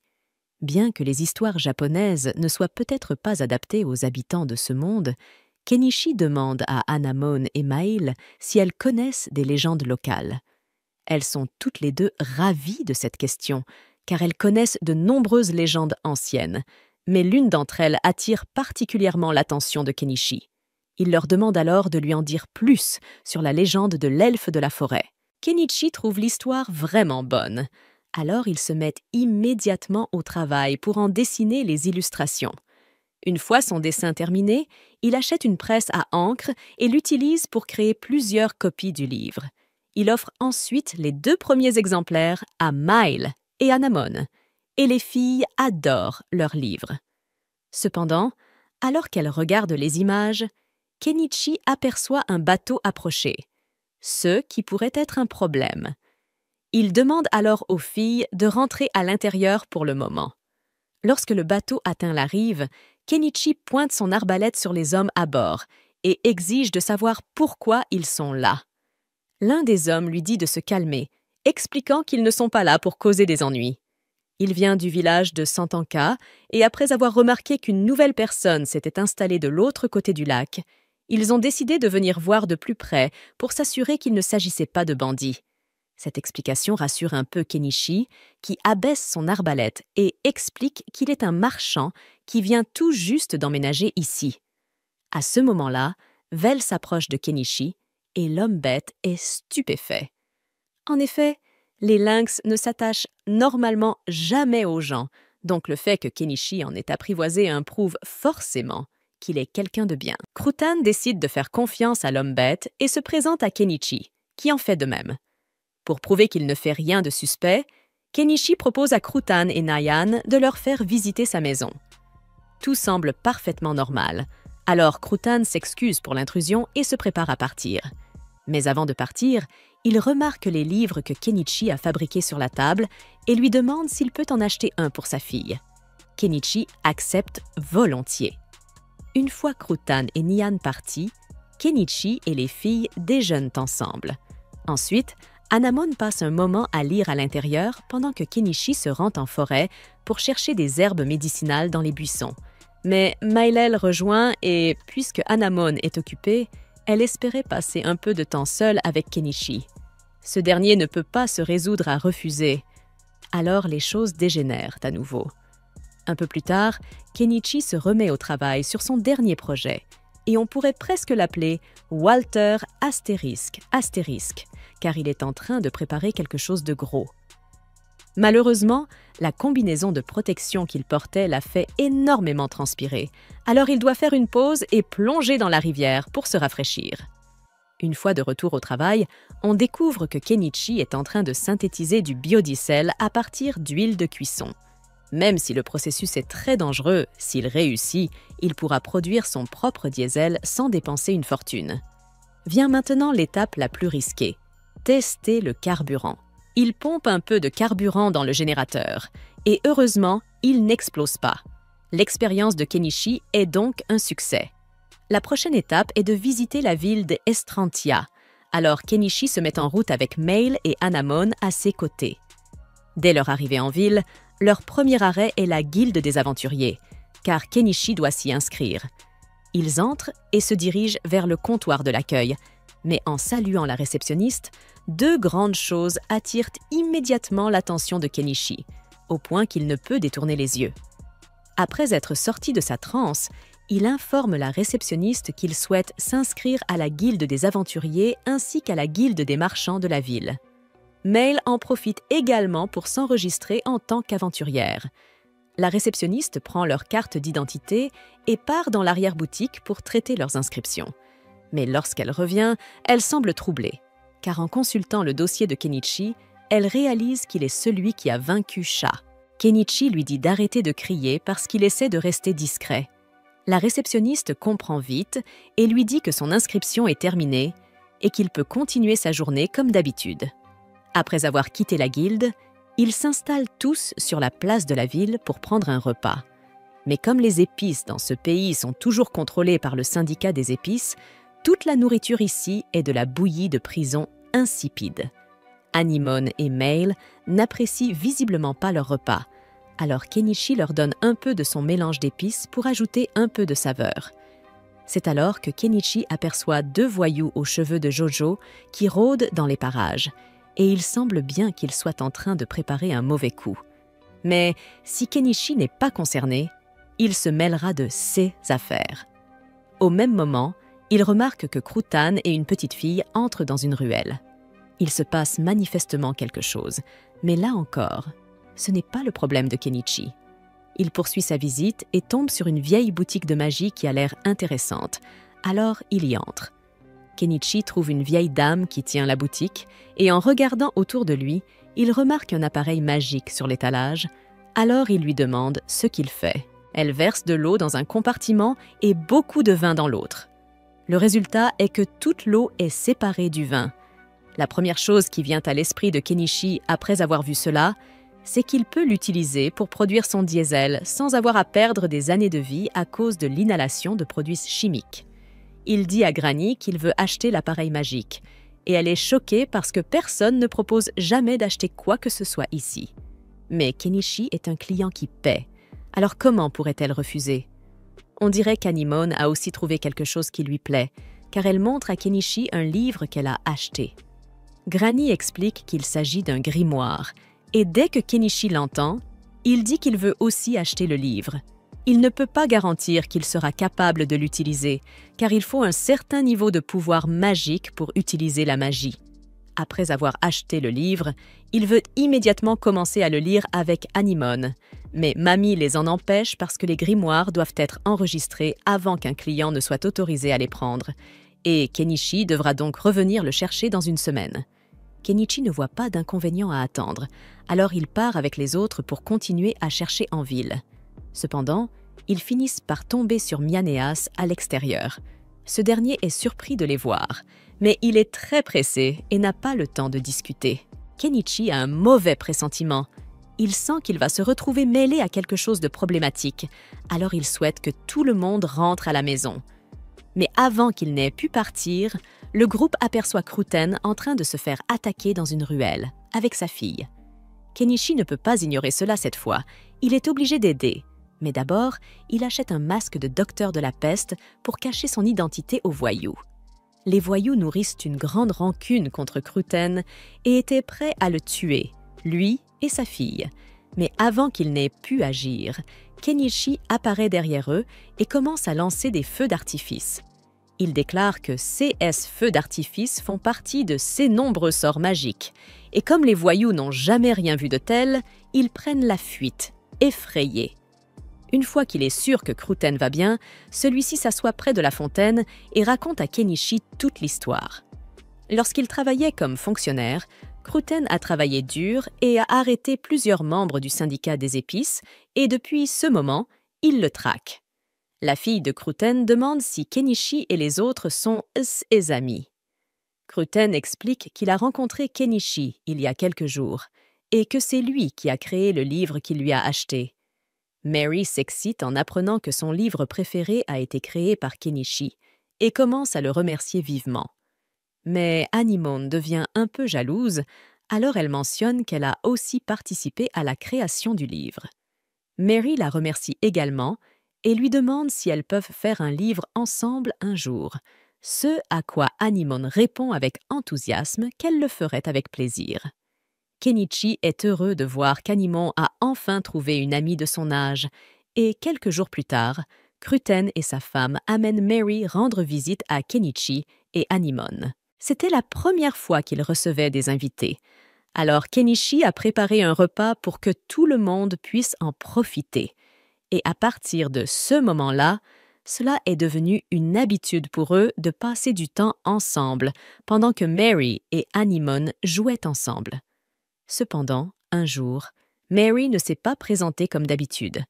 [SPEAKER 1] Bien que les histoires japonaises ne soient peut-être pas adaptées aux habitants de ce monde, Kenichi demande à Anamon et Mail si elles connaissent des légendes locales. Elles sont toutes les deux ravies de cette question, car elles connaissent de nombreuses légendes anciennes, mais l'une d'entre elles attire particulièrement l'attention de Kenichi. Il leur demande alors de lui en dire plus sur la légende de l'elfe de la forêt. Kenichi trouve l'histoire vraiment bonne. Alors ils se mettent immédiatement au travail pour en dessiner les illustrations. Une fois son dessin terminé, il achète une presse à encre et l'utilise pour créer plusieurs copies du livre. Il offre ensuite les 2 premiers exemplaires à Mail et Anamon, et les filles adorent leurs livres. Cependant, alors qu'elles regardent les images, Kenichi aperçoit un bateau approcher, ce qui pourrait être un problème. Il demande alors aux filles de rentrer à l'intérieur pour le moment. Lorsque le bateau atteint la rive, Kenichi pointe son arbalète sur les hommes à bord et exige de savoir pourquoi ils sont là. L'un des hommes lui dit de se calmer, expliquant qu'ils ne sont pas là pour causer des ennuis. Il vient du village de Santanka et après avoir remarqué qu'une nouvelle personne s'était installée de l'autre côté du lac, ils ont décidé de venir voir de plus près pour s'assurer qu'il ne s'agissait pas de bandits. Cette explication rassure un peu Kenichi, qui abaisse son arbalète et explique qu'il est un marchand qui vient tout juste d'emménager ici. À ce moment-là, Vel s'approche de Kenichi et l'homme-bête est stupéfait. En effet, les lynx ne s'attachent normalement jamais aux gens, donc le fait que Kenichi en ait apprivoisé prouve forcément qu'il est quelqu'un de bien. Crutan décide de faire confiance à l'homme-bête et se présente à Kenichi, qui en fait de même. Pour prouver qu'il ne fait rien de suspect, Kenichi propose à Crutan et Nayan de leur faire visiter sa maison. Tout semble parfaitement normal, alors Crutan s'excuse pour l'intrusion et se prépare à partir. Mais avant de partir, il remarque les livres que Kenichi a fabriqués sur la table et lui demande s'il peut en acheter un pour sa fille. Kenichi accepte volontiers. Une fois Crutan et Nyan partis, Kenichi et les filles déjeunent ensemble. Ensuite, Anamon passe un moment à lire à l'intérieur pendant que Kenichi se rend en forêt pour chercher des herbes médicinales dans les buissons. Mais Mailel rejoint et, puisque Anamon est occupée, elle espérait passer un peu de temps seule avec Kenichi. Ce dernier ne peut pas se résoudre à refuser. Alors les choses dégénèrent à nouveau. Un peu plus tard, Kenichi se remet au travail sur son dernier projet, et on pourrait presque l'appeler Walter Astérisque, car il est en train de préparer quelque chose de gros. Malheureusement, la combinaison de protection qu'il portait l'a fait énormément transpirer, alors il doit faire une pause et plonger dans la rivière pour se rafraîchir. Une fois de retour au travail, on découvre que Kenichi est en train de synthétiser du biodiesel à partir d'huile de cuisson. Même si le processus est très dangereux, s'il réussit, il pourra produire son propre diesel sans dépenser une fortune. Vient maintenant l'étape la plus risquée, tester le carburant. Il pompe un peu de carburant dans le générateur, et heureusement, il n'explose pas. L'expérience de Kenichi est donc un succès. La prochaine étape est de visiter la ville d'Estrantia, alors Kenichi se met en route avec Mail et Anamon à ses côtés. Dès leur arrivée en ville, leur premier arrêt est la guilde des aventuriers, car Kenichi doit s'y inscrire. Ils entrent et se dirigent vers le comptoir de l'accueil, mais en saluant la réceptionniste, 2 grandes choses attirent immédiatement l'attention de Kenichi, au point qu'il ne peut détourner les yeux. Après être sorti de sa transe, il informe la réceptionniste qu'il souhaite s'inscrire à la guilde des aventuriers ainsi qu'à la guilde des marchands de la ville. Mail en profite également pour s'enregistrer en tant qu'aventurière. La réceptionniste prend leur carte d'identité et part dans l'arrière-boutique pour traiter leurs inscriptions. Mais lorsqu'elle revient, elle semble troublée, car en consultant le dossier de Kenichi, elle réalise qu'il est celui qui a vaincu Sha. Kenichi lui dit d'arrêter de crier parce qu'il essaie de rester discret. La réceptionniste comprend vite et lui dit que son inscription est terminée et qu'il peut continuer sa journée comme d'habitude. Après avoir quitté la guilde, ils s'installent tous sur la place de la ville pour prendre un repas. Mais comme les épices dans ce pays sont toujours contrôlées par le syndicat des épices, toute la nourriture ici est de la bouillie de prison insipide. Anemone et Mail n'apprécient visiblement pas leur repas, alors Kenichi leur donne un peu de son mélange d'épices pour ajouter un peu de saveur. C'est alors que Kenichi aperçoit 2 voyous aux cheveux de Jojo qui rôdent dans les parages, et il semble bien qu'ils soient en train de préparer un mauvais coup. Mais si Kenichi n'est pas concerné, il se mêlera de ses affaires. Au même moment, il remarque que Croutan et une petite fille entrent dans une ruelle. Il se passe manifestement quelque chose, mais là encore, ce n'est pas le problème de Kenichi. Il poursuit sa visite et tombe sur une vieille boutique de magie qui a l'air intéressante. Alors, il y entre. Kenichi trouve une vieille dame qui tient la boutique et en regardant autour de lui, il remarque un appareil magique sur l'étalage. Alors, il lui demande ce qu'il fait. Elle verse de l'eau dans un compartiment et beaucoup de vin dans l'autre. Le résultat est que toute l'eau est séparée du vin. La première chose qui vient à l'esprit de Kenichi après avoir vu cela, c'est qu'il peut l'utiliser pour produire son diesel sans avoir à perdre des années de vie à cause de l'inhalation de produits chimiques. Il dit à Granny qu'il veut acheter l'appareil magique, et elle est choquée parce que personne ne propose jamais d'acheter quoi que ce soit ici. Mais Kenichi est un client qui paie, alors comment pourrait-elle refuser? On dirait qu'Anemone a aussi trouvé quelque chose qui lui plaît, car elle montre à Kenichi un livre qu'elle a acheté. Granny explique qu'il s'agit d'un grimoire, et dès que Kenichi l'entend, il dit qu'il veut aussi acheter le livre. Il ne peut pas garantir qu'il sera capable de l'utiliser, car il faut un certain niveau de pouvoir magique pour utiliser la magie. Après avoir acheté le livre, il veut immédiatement commencer à le lire avec Anemone, mais Mamie les en empêche parce que les grimoires doivent être enregistrés avant qu'un client ne soit autorisé à les prendre, et Kenichi devra donc revenir le chercher dans une semaine. Kenichi ne voit pas d'inconvénient à attendre, alors il part avec les autres pour continuer à chercher en ville. Cependant, ils finissent par tomber sur Mianeas à l'extérieur. Ce dernier est surpris de les voir, mais il est très pressé et n'a pas le temps de discuter. Kenichi a un mauvais pressentiment. Il sent qu'il va se retrouver mêlé à quelque chose de problématique, alors il souhaite que tout le monde rentre à la maison. Mais avant qu'il n'ait pu partir, le groupe aperçoit Croutan en train de se faire attaquer dans une ruelle, avec sa fille. Kenichi ne peut pas ignorer cela cette fois, il est obligé d'aider. Mais d'abord, il achète un masque de docteur de la peste pour cacher son identité aux voyous. Les voyous nourrissent une grande rancune contre Croutan et étaient prêts à le tuer, lui et sa fille. Mais avant qu'il n'ait pu agir, Kenichi apparaît derrière eux et commence à lancer des feux d'artifice. Il déclare que ces feux d'artifice font partie de ses nombreux sorts magiques, et comme les voyous n'ont jamais rien vu de tel, ils prennent la fuite, effrayés. Une fois qu'il est sûr que Croutan va bien, celui-ci s'assoit près de la fontaine et raconte à Kenichi toute l'histoire. Lorsqu'il travaillait comme fonctionnaire, Croutan a travaillé dur et a arrêté plusieurs membres du syndicat des épices, et depuis ce moment, il le traque. La fille de Croutan demande si Kenichi et les autres sont ses amis. Croutan explique qu'il a rencontré Kenichi il y a quelques jours et que c'est lui qui a créé le livre qu'il lui a acheté. Mary s'excite en apprenant que son livre préféré a été créé par Kenichi et commence à le remercier vivement. Mais Anemone devient un peu jalouse, alors elle mentionne qu'elle a aussi participé à la création du livre. Mary la remercie également et lui demande si elles peuvent faire un livre ensemble un jour, ce à quoi Anemone répond avec enthousiasme qu'elle le ferait avec plaisir. Kenichi est heureux de voir qu'Anemone a enfin trouvé une amie de son âge, et quelques jours plus tard, Croutan et sa femme amènent Mary rendre visite à Kenichi et Anemone. C'était la première fois qu'ils recevaient des invités, Alors Kenichi a préparé un repas pour que tout le monde puisse en profiter. Et à partir de ce moment-là, cela est devenu une habitude pour eux de passer du temps ensemble pendant que Mary et Anemone jouaient ensemble. Cependant, un jour, Mary ne s'est pas présentée comme d'habitude.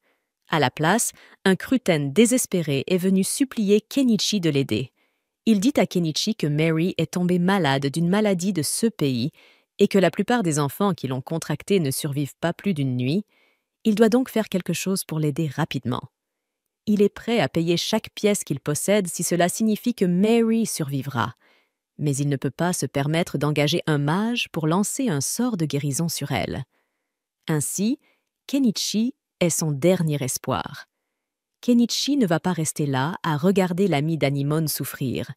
[SPEAKER 1] À la place, un Kruten désespéré est venu supplier Kenichi de l'aider. Il dit à Kenichi que Mary est tombée malade d'une maladie de ce pays et que la plupart des enfants qui l'ont contractée ne survivent pas plus d'une nuit. Il doit donc faire quelque chose pour l'aider rapidement. Il est prêt à payer chaque pièce qu'il possède si cela signifie que Mary survivra. Mais il ne peut pas se permettre d'engager un mage pour lancer un sort de guérison sur elle. Ainsi, Kenichi est son dernier espoir. Kenichi ne va pas rester là à regarder l'ami d'Anemone souffrir.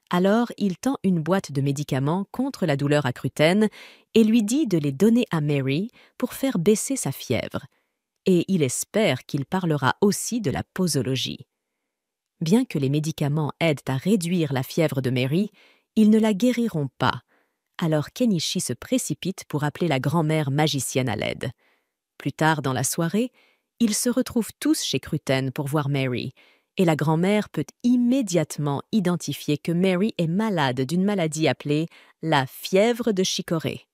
[SPEAKER 1] Alors, il tend une boîte de médicaments contre la douleur acrutène et lui dit de les donner à Mary pour faire baisser sa fièvre. Et il espère qu'il parlera aussi de la posologie. Bien que les médicaments aident à réduire la fièvre de Mary, ils ne la guériront pas. Alors Kenichi se précipite pour appeler la grand-mère magicienne à l'aide. Plus tard dans la soirée, ils se retrouvent tous chez Kruten pour voir Mary, et la grand-mère peut immédiatement identifier que Mary est malade d'une maladie appelée la fièvre de chicorée.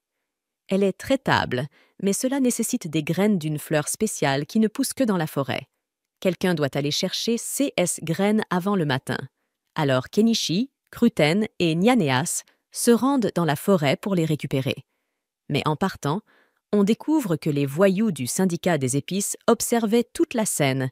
[SPEAKER 1] Elle est traitable, mais cela nécessite des graines d'une fleur spéciale qui ne pousse que dans la forêt. Quelqu'un doit aller chercher CS graines avant le matin. Alors Kenichi, Kruten et Nyaneas se rendent dans la forêt pour les récupérer. Mais en partant, on découvre que les voyous du syndicat des épices observaient toute la scène,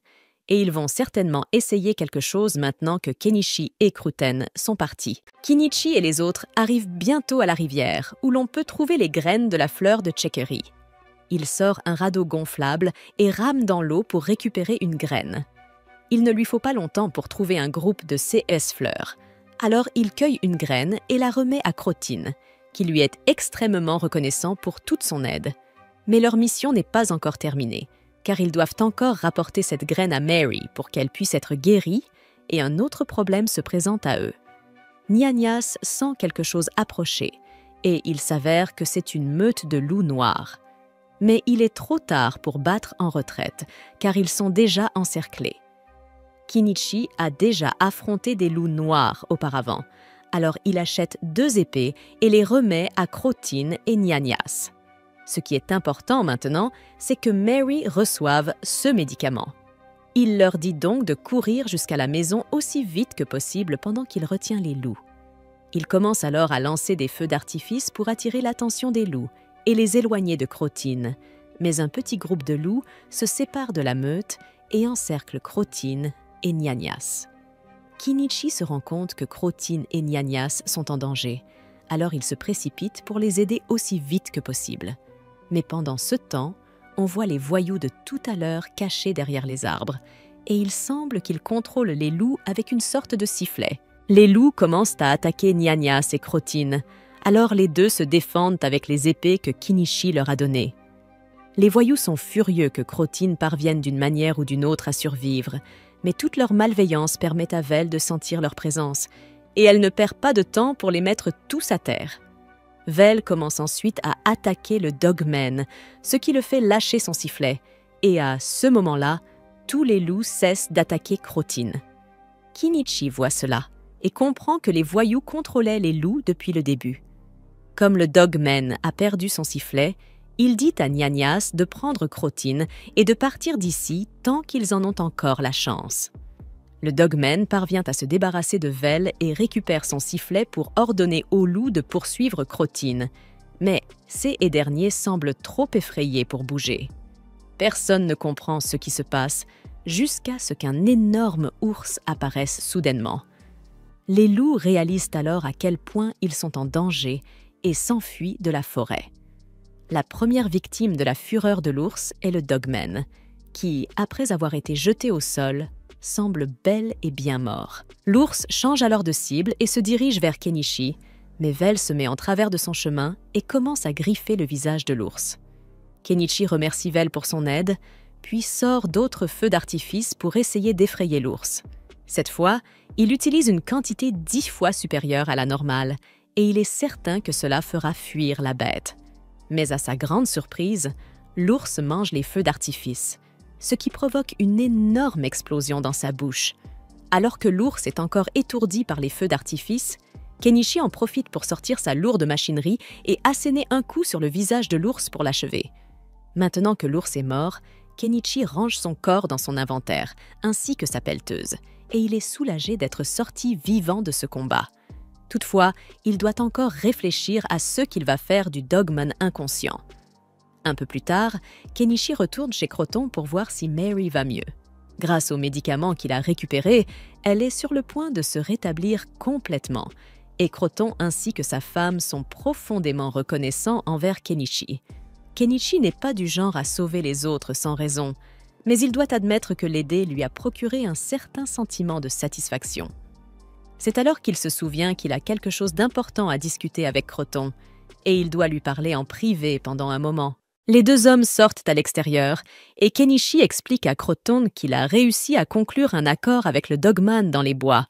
[SPEAKER 1] et ils vont certainement essayer quelque chose maintenant que Kenichi et Kruten sont partis. Kenichi et les autres arrivent bientôt à la rivière, où l'on peut trouver les graines de la fleur de Tchekeri. Il sort un radeau gonflable et rame dans l'eau pour récupérer une graine. Il ne lui faut pas longtemps pour trouver un groupe de CS fleurs. Alors il cueille une graine et la remet à Crotine, qui lui est extrêmement reconnaissant pour toute son aide. Mais leur mission n'est pas encore terminée, car ils doivent encore rapporter cette graine à Mary pour qu'elle puisse être guérie, et un autre problème se présente à eux. Nyaneas sent quelque chose approcher, et il s'avère que c'est une meute de loups noirs. Mais il est trop tard pour battre en retraite, car ils sont déjà encerclés. Kenichi a déjà affronté des loups noirs auparavant, alors il achète 2 épées et les remet à Crotine et Nyaneas. Ce qui est important maintenant, c'est que Mary reçoive ce médicament. Il leur dit donc de courir jusqu'à la maison aussi vite que possible pendant qu'il retient les loups. Il commence alors à lancer des feux d'artifice pour attirer l'attention des loups et les éloigner de Crotine. Mais un petit groupe de loups se sépare de la meute et encercle Crotine et Nyaneas. Kenichi se rend compte que Crotine et Nyaneas sont en danger, alors il se précipite pour les aider aussi vite que possible. Mais pendant ce temps, on voit les voyous de tout à l'heure cachés derrière les arbres, et il semble qu'ils contrôlent les loups avec une sorte de sifflet. Les loups commencent à attaquer Nyaneas et Crotine, alors les deux se défendent avec les épées que Kenichi leur a données. Les voyous sont furieux que Crotine parvienne d'une manière ou d'une autre à survivre, mais toute leur malveillance permet à Vel de sentir leur présence, et elle ne perd pas de temps pour les mettre tous à terre. Vel commence ensuite à attaquer le Dogman, ce qui le fait lâcher son sifflet, et à ce moment-là, tous les loups cessent d'attaquer Crotine. Kenichi voit cela et comprend que les voyous contrôlaient les loups depuis le début. Comme le Dogman a perdu son sifflet, il dit à Nyaneas de prendre Crotine et de partir d'ici tant qu'ils en ont encore la chance. Le Dogman parvient à se débarrasser de Vel et récupère son sifflet pour ordonner aux loups de poursuivre Crotine. Mais ces derniers semblent trop effrayés pour bouger. Personne ne comprend ce qui se passe, jusqu'à ce qu'un énorme ours apparaisse soudainement. Les loups réalisent alors à quel point ils sont en danger et s'enfuient de la forêt. La première victime de la fureur de l'ours est le Dogman, qui, après avoir été jeté au sol, semble bel et bien mort. L'ours change alors de cible et se dirige vers Kenichi, mais Vel se met en travers de son chemin et commence à griffer le visage de l'ours. Kenichi remercie Vel pour son aide, puis sort d'autres feux d'artifice pour essayer d'effrayer l'ours. Cette fois, il utilise une quantité 10 fois supérieure à la normale, et il est certain que cela fera fuir la bête. Mais à sa grande surprise, l'ours mange les feux d'artifice, ce qui provoque une énorme explosion dans sa bouche. Alors que l'ours est encore étourdi par les feux d'artifice, Kenichi en profite pour sortir sa lourde machinerie et asséner un coup sur le visage de l'ours pour l'achever. Maintenant que l'ours est mort, Kenichi range son corps dans son inventaire, ainsi que sa pelleteuse, et il est soulagé d'être sorti vivant de ce combat. Toutefois, il doit encore réfléchir à ce qu'il va faire du Dogman inconscient. Un peu plus tard, Kenichi retourne chez Croton pour voir si Mary va mieux. Grâce aux médicaments qu'il a récupérés, elle est sur le point de se rétablir complètement, et Croton ainsi que sa femme sont profondément reconnaissants envers Kenichi. Kenichi n'est pas du genre à sauver les autres sans raison, mais il doit admettre que l'aider lui a procuré un certain sentiment de satisfaction. C'est alors qu'il se souvient qu'il a quelque chose d'important à discuter avec Croton, et il doit lui parler en privé pendant un moment. Les deux hommes sortent à l'extérieur, et Kenichi explique à Croton qu'il a réussi à conclure un accord avec le Dogman dans les bois.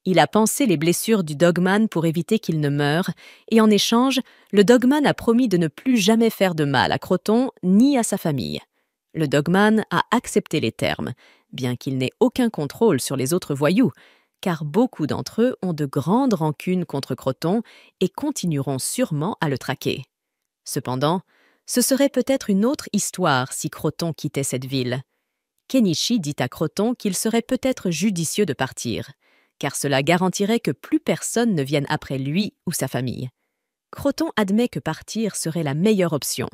[SPEAKER 1] Il a pansé les blessures du Dogman pour éviter qu'il ne meure, et en échange, le Dogman a promis de ne plus jamais faire de mal à Croton ni à sa famille. Le Dogman a accepté les termes, bien qu'il n'ait aucun contrôle sur les autres voyous, car beaucoup d'entre eux ont de grandes rancunes contre Croton et continueront sûrement à le traquer. Cependant, ce serait peut-être une autre histoire si Croton quittait cette ville. Kenichi dit à Croton qu'il serait peut-être judicieux de partir, car cela garantirait que plus personne ne vienne après lui ou sa famille. Croton admet que partir serait la meilleure option,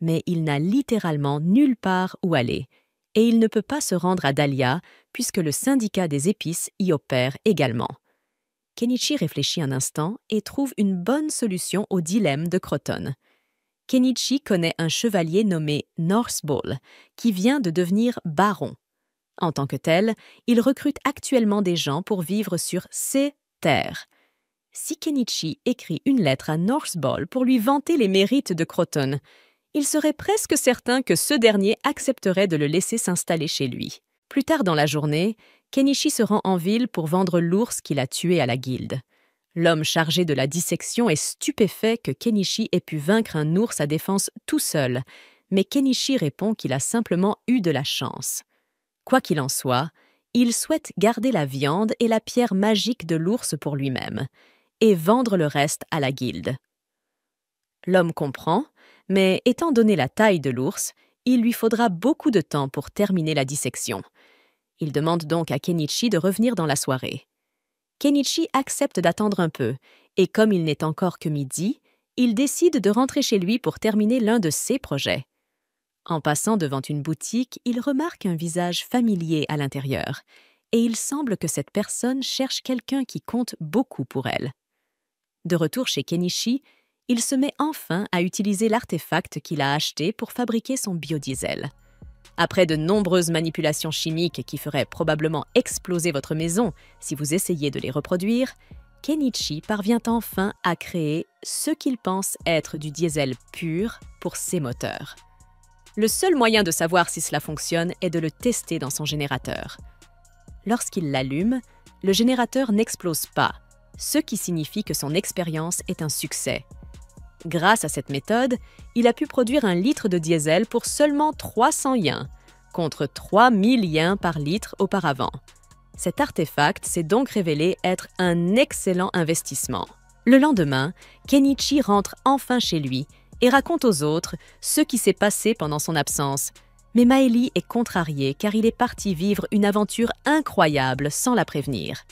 [SPEAKER 1] mais il n'a littéralement nulle part où aller, et il ne peut pas se rendre à Dahlia puisque le syndicat des épices y opère également. Kenichi réfléchit un instant et trouve une bonne solution au dilemme de Croton. Kenichi connaît un chevalier nommé Northball qui vient de devenir baron. En tant que tel, il recrute actuellement des gens pour vivre sur ses terres. Si Kenichi écrit une lettre à Northball pour lui vanter les mérites de Croton, il serait presque certain que ce dernier accepterait de le laisser s'installer chez lui. Plus tard dans la journée, Kenichi se rend en ville pour vendre l'ours qu'il a tué à la guilde. L'homme chargé de la dissection est stupéfait que Kenichi ait pu vaincre un ours à défense tout seul, mais Kenichi répond qu'il a simplement eu de la chance. Quoi qu'il en soit, il souhaite garder la viande et la pierre magique de l'ours pour lui-même, et vendre le reste à la guilde. L'homme comprend, mais étant donné la taille de l'ours, il lui faudra beaucoup de temps pour terminer la dissection. Il demande donc à Kenichi de revenir dans la soirée. Kenichi accepte d'attendre un peu, et comme il n'est encore que midi, il décide de rentrer chez lui pour terminer l'un de ses projets. En passant devant une boutique, il remarque un visage familier à l'intérieur, et il semble que cette personne cherche quelqu'un qui compte beaucoup pour elle. De retour chez Kenichi, il se met enfin à utiliser l'artefact qu'il a acheté pour fabriquer son biodiesel. Après de nombreuses manipulations chimiques qui feraient probablement exploser votre maison si vous essayez de les reproduire, Kenichi parvient enfin à créer ce qu'il pense être du diesel pur pour ses moteurs. Le seul moyen de savoir si cela fonctionne est de le tester dans son générateur. Lorsqu'il l'allume, le générateur n'explose pas, ce qui signifie que son expérience est un succès. Grâce à cette méthode, il a pu produire 1 litre de diesel pour seulement 300 yens, contre 3000 yens par litre auparavant. Cet artefact s'est donc révélé être un excellent investissement. Le lendemain, Kenichi rentre enfin chez lui et raconte aux autres ce qui s'est passé pendant son absence. Mais Maëlie est contrariée car il est parti vivre une aventure incroyable sans la prévenir.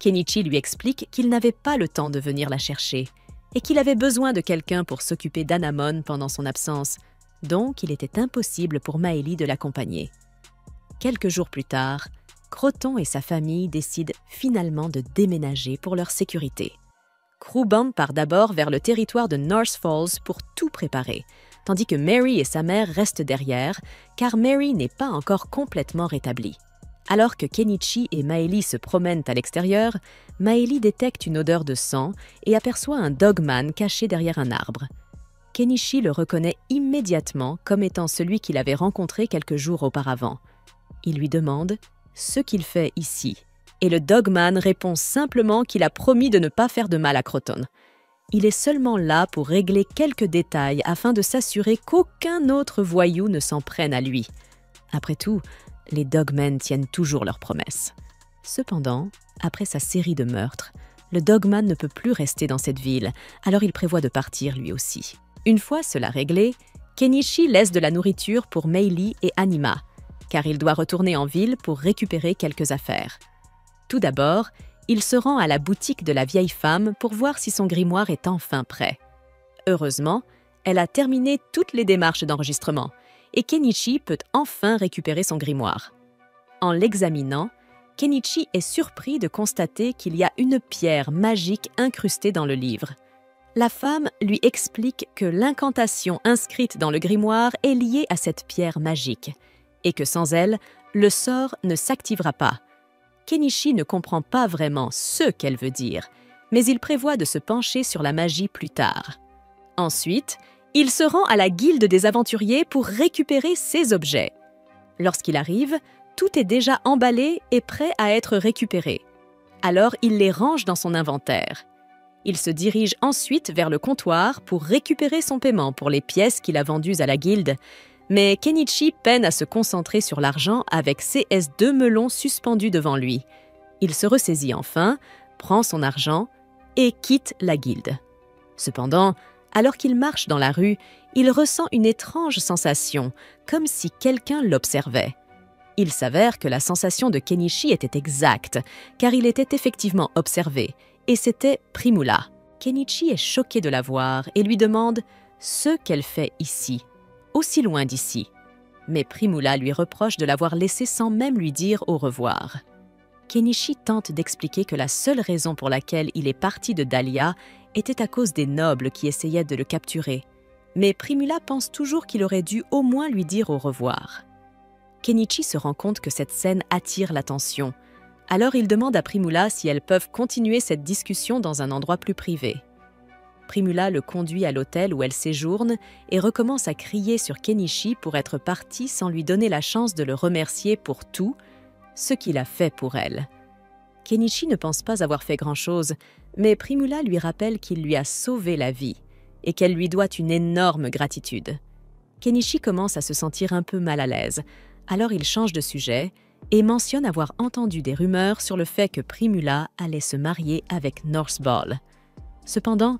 [SPEAKER 1] Kenichi lui explique qu'il n'avait pas le temps de venir la chercher et qu'il avait besoin de quelqu'un pour s'occuper d'Anamon pendant son absence, donc il était impossible pour Maëlie de l'accompagner. Quelques jours plus tard, Croton et sa famille décident finalement de déménager pour leur sécurité. Crewband part d'abord vers le territoire de North Falls pour tout préparer, tandis que Mary et sa mère restent derrière, car Mary n'est pas encore complètement rétablie. Alors que Kenichi et Maëlie se promènent à l'extérieur, Maëlie détecte une odeur de sang et aperçoit un Dogman caché derrière un arbre. Kenichi le reconnaît immédiatement comme étant celui qu'il avait rencontré quelques jours auparavant. Il lui demande ce qu'il fait ici, et le Dogman répond simplement qu'il a promis de ne pas faire de mal à Croton. Il est seulement là pour régler quelques détails afin de s'assurer qu'aucun autre voyou ne s'en prenne à lui. Après tout, les Dogmen tiennent toujours leurs promesses. Cependant, après sa série de meurtres, le Dogman ne peut plus rester dans cette ville, alors il prévoit de partir lui aussi. Une fois cela réglé, Kenichi laisse de la nourriture pour Meili et Anima, car il doit retourner en ville pour récupérer quelques affaires. Tout d'abord, il se rend à la boutique de la vieille femme pour voir si son grimoire est enfin prêt. Heureusement, elle a terminé toutes les démarches d'enregistrement et Kenichi peut enfin récupérer son grimoire. En l'examinant, Kenichi est surpris de constater qu'il y a une pierre magique incrustée dans le livre. La femme lui explique que l'incantation inscrite dans le grimoire est liée à cette pierre magique et que sans elle, le sort ne s'activera pas. Kenichi ne comprend pas vraiment ce qu'elle veut dire, mais il prévoit de se pencher sur la magie plus tard. Ensuite, il se rend à la guilde des aventuriers pour récupérer ses objets. Lorsqu'il arrive, tout est déjà emballé et prêt à être récupéré. Alors, il les range dans son inventaire. Il se dirige ensuite vers le comptoir pour récupérer son paiement pour les pièces qu'il a vendues à la guilde, mais Kenichi peine à se concentrer sur l'argent avec CS2 melons suspendus devant lui. Il se ressaisit enfin, prend son argent et quitte la guilde. Cependant, alors qu'il marche dans la rue, il ressent une étrange sensation, comme si quelqu'un l'observait. Il s'avère que la sensation de Kenichi était exacte, car il était effectivement observé, et c'était Primula. Kenichi est choqué de la voir et lui demande ce qu'elle fait ici, aussi loin d'ici. Mais Primula lui reproche de l'avoir laissé sans même lui dire au revoir. Kenichi tente d'expliquer que la seule raison pour laquelle il est parti de Dahlia était à cause des nobles qui essayaient de le capturer. Mais Primula pense toujours qu'il aurait dû au moins lui dire au revoir. Kenichi se rend compte que cette scène attire l'attention. Alors il demande à Primula si elles peuvent continuer cette discussion dans un endroit plus privé. Primula le conduit à l'hôtel où elle séjourne et recommence à crier sur Kenichi pour être parti sans lui donner la chance de le remercier pour tout ce qu'il a fait pour elle. Kenichi ne pense pas avoir fait grand-chose, mais Primula lui rappelle qu'il lui a sauvé la vie et qu'elle lui doit une énorme gratitude. Kenichi commence à se sentir un peu mal à l'aise, alors il change de sujet et mentionne avoir entendu des rumeurs sur le fait que Primula allait se marier avec Northball. Cependant,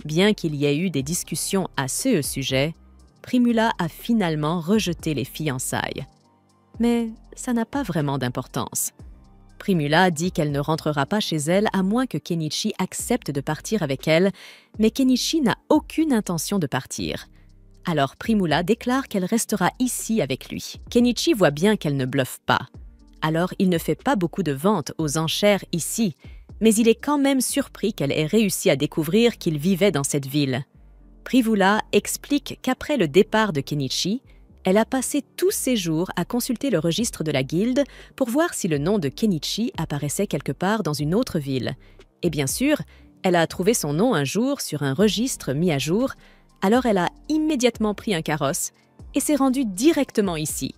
[SPEAKER 1] bien qu'il y ait eu des discussions à ce sujet, Primula a finalement rejeté les fiançailles. Mais ça n'a pas vraiment d'importance. Primula dit qu'elle ne rentrera pas chez elle à moins que Kenichi accepte de partir avec elle, mais Kenichi n'a aucune intention de partir. Alors Primula déclare qu'elle restera ici avec lui. Kenichi voit bien qu'elle ne bluffe pas. Alors il ne fait pas beaucoup de ventes aux enchères ici, mais il est quand même surpris qu'elle ait réussi à découvrir qu'il vivait dans cette ville. Primula explique qu'après le départ de Kenichi, elle a passé tous ses jours à consulter le registre de la guilde pour voir si le nom de Kenichi apparaissait quelque part dans une autre ville. Et bien sûr, elle a trouvé son nom un jour sur un registre mis à jour, alors elle a immédiatement pris un carrosse et s'est rendue directement ici.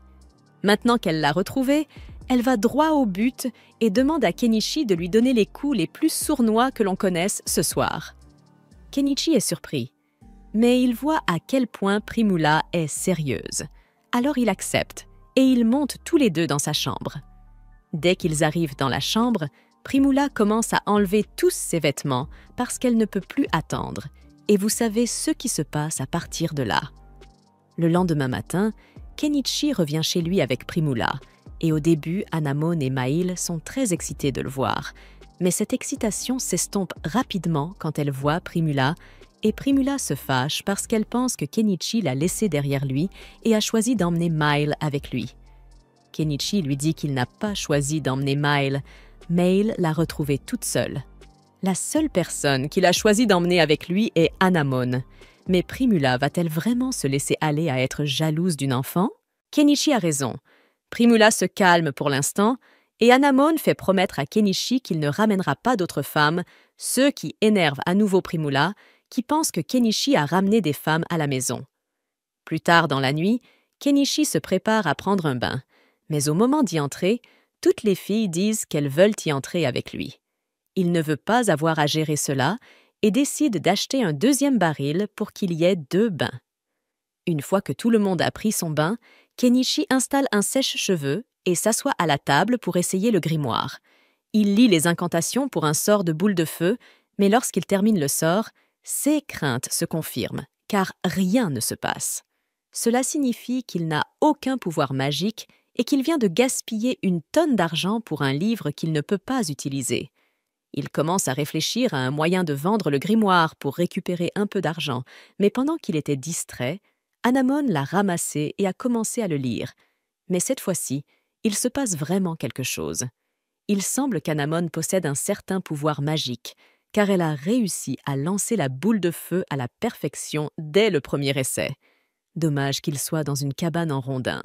[SPEAKER 1] Maintenant qu'elle l'a retrouvé, elle va droit au but et demande à Kenichi de lui donner les coups les plus sournois que l'on connaisse ce soir. Kenichi est surpris, mais il voit à quel point Primula est sérieuse. Alors il accepte et ils montent tous les deux dans sa chambre. Dès qu'ils arrivent dans la chambre, Primula commence à enlever tous ses vêtements parce qu'elle ne peut plus attendre. Et vous savez ce qui se passe à partir de là. Le lendemain matin, Kenichi revient chez lui avec Primula. Et au début, Anamone et Mail sont très excités de le voir. Mais cette excitation s'estompe rapidement quand elle voit Primula, et Primula se fâche parce qu'elle pense que Kenichi l'a laissé derrière lui et a choisi d'emmener Mail avec lui. Kenichi lui dit qu'il n'a pas choisi d'emmener Mail. Mail l'a retrouvée toute seule. La seule personne qu'il a choisi d'emmener avec lui est Anamone. Mais Primula va-t-elle vraiment se laisser aller à être jalouse d'une enfant? Kenichi a raison. Primula se calme pour l'instant et Anamone fait promettre à Kenichi qu'il ne ramènera pas d'autres femmes, ce qui énerve à nouveau Primula, qui pense que Kenichi a ramené des femmes à la maison. Plus tard dans la nuit, Kenichi se prépare à prendre un bain, mais au moment d'y entrer, toutes les filles disent qu'elles veulent y entrer avec lui. Il ne veut pas avoir à gérer cela et décide d'acheter un deuxième baril pour qu'il y ait 2 bains. Une fois que tout le monde a pris son bain, Kenichi installe un sèche-cheveux et s'assoit à la table pour essayer le grimoire. Il lit les incantations pour un sort de boule de feu, mais lorsqu'il termine le sort, ses craintes se confirment, car rien ne se passe. Cela signifie qu'il n'a aucun pouvoir magique et qu'il vient de gaspiller une tonne d'argent pour un livre qu'il ne peut pas utiliser. Il commence à réfléchir à un moyen de vendre le grimoire pour récupérer un peu d'argent, mais pendant qu'il était distrait, Anamon l'a ramassé et a commencé à le lire. Mais cette fois-ci, il se passe vraiment quelque chose. Il semble qu'Anamon possède un certain pouvoir magique, car elle a réussi à lancer la boule de feu à la perfection dès le premier essai. Dommage qu'il soit dans une cabane en rondin.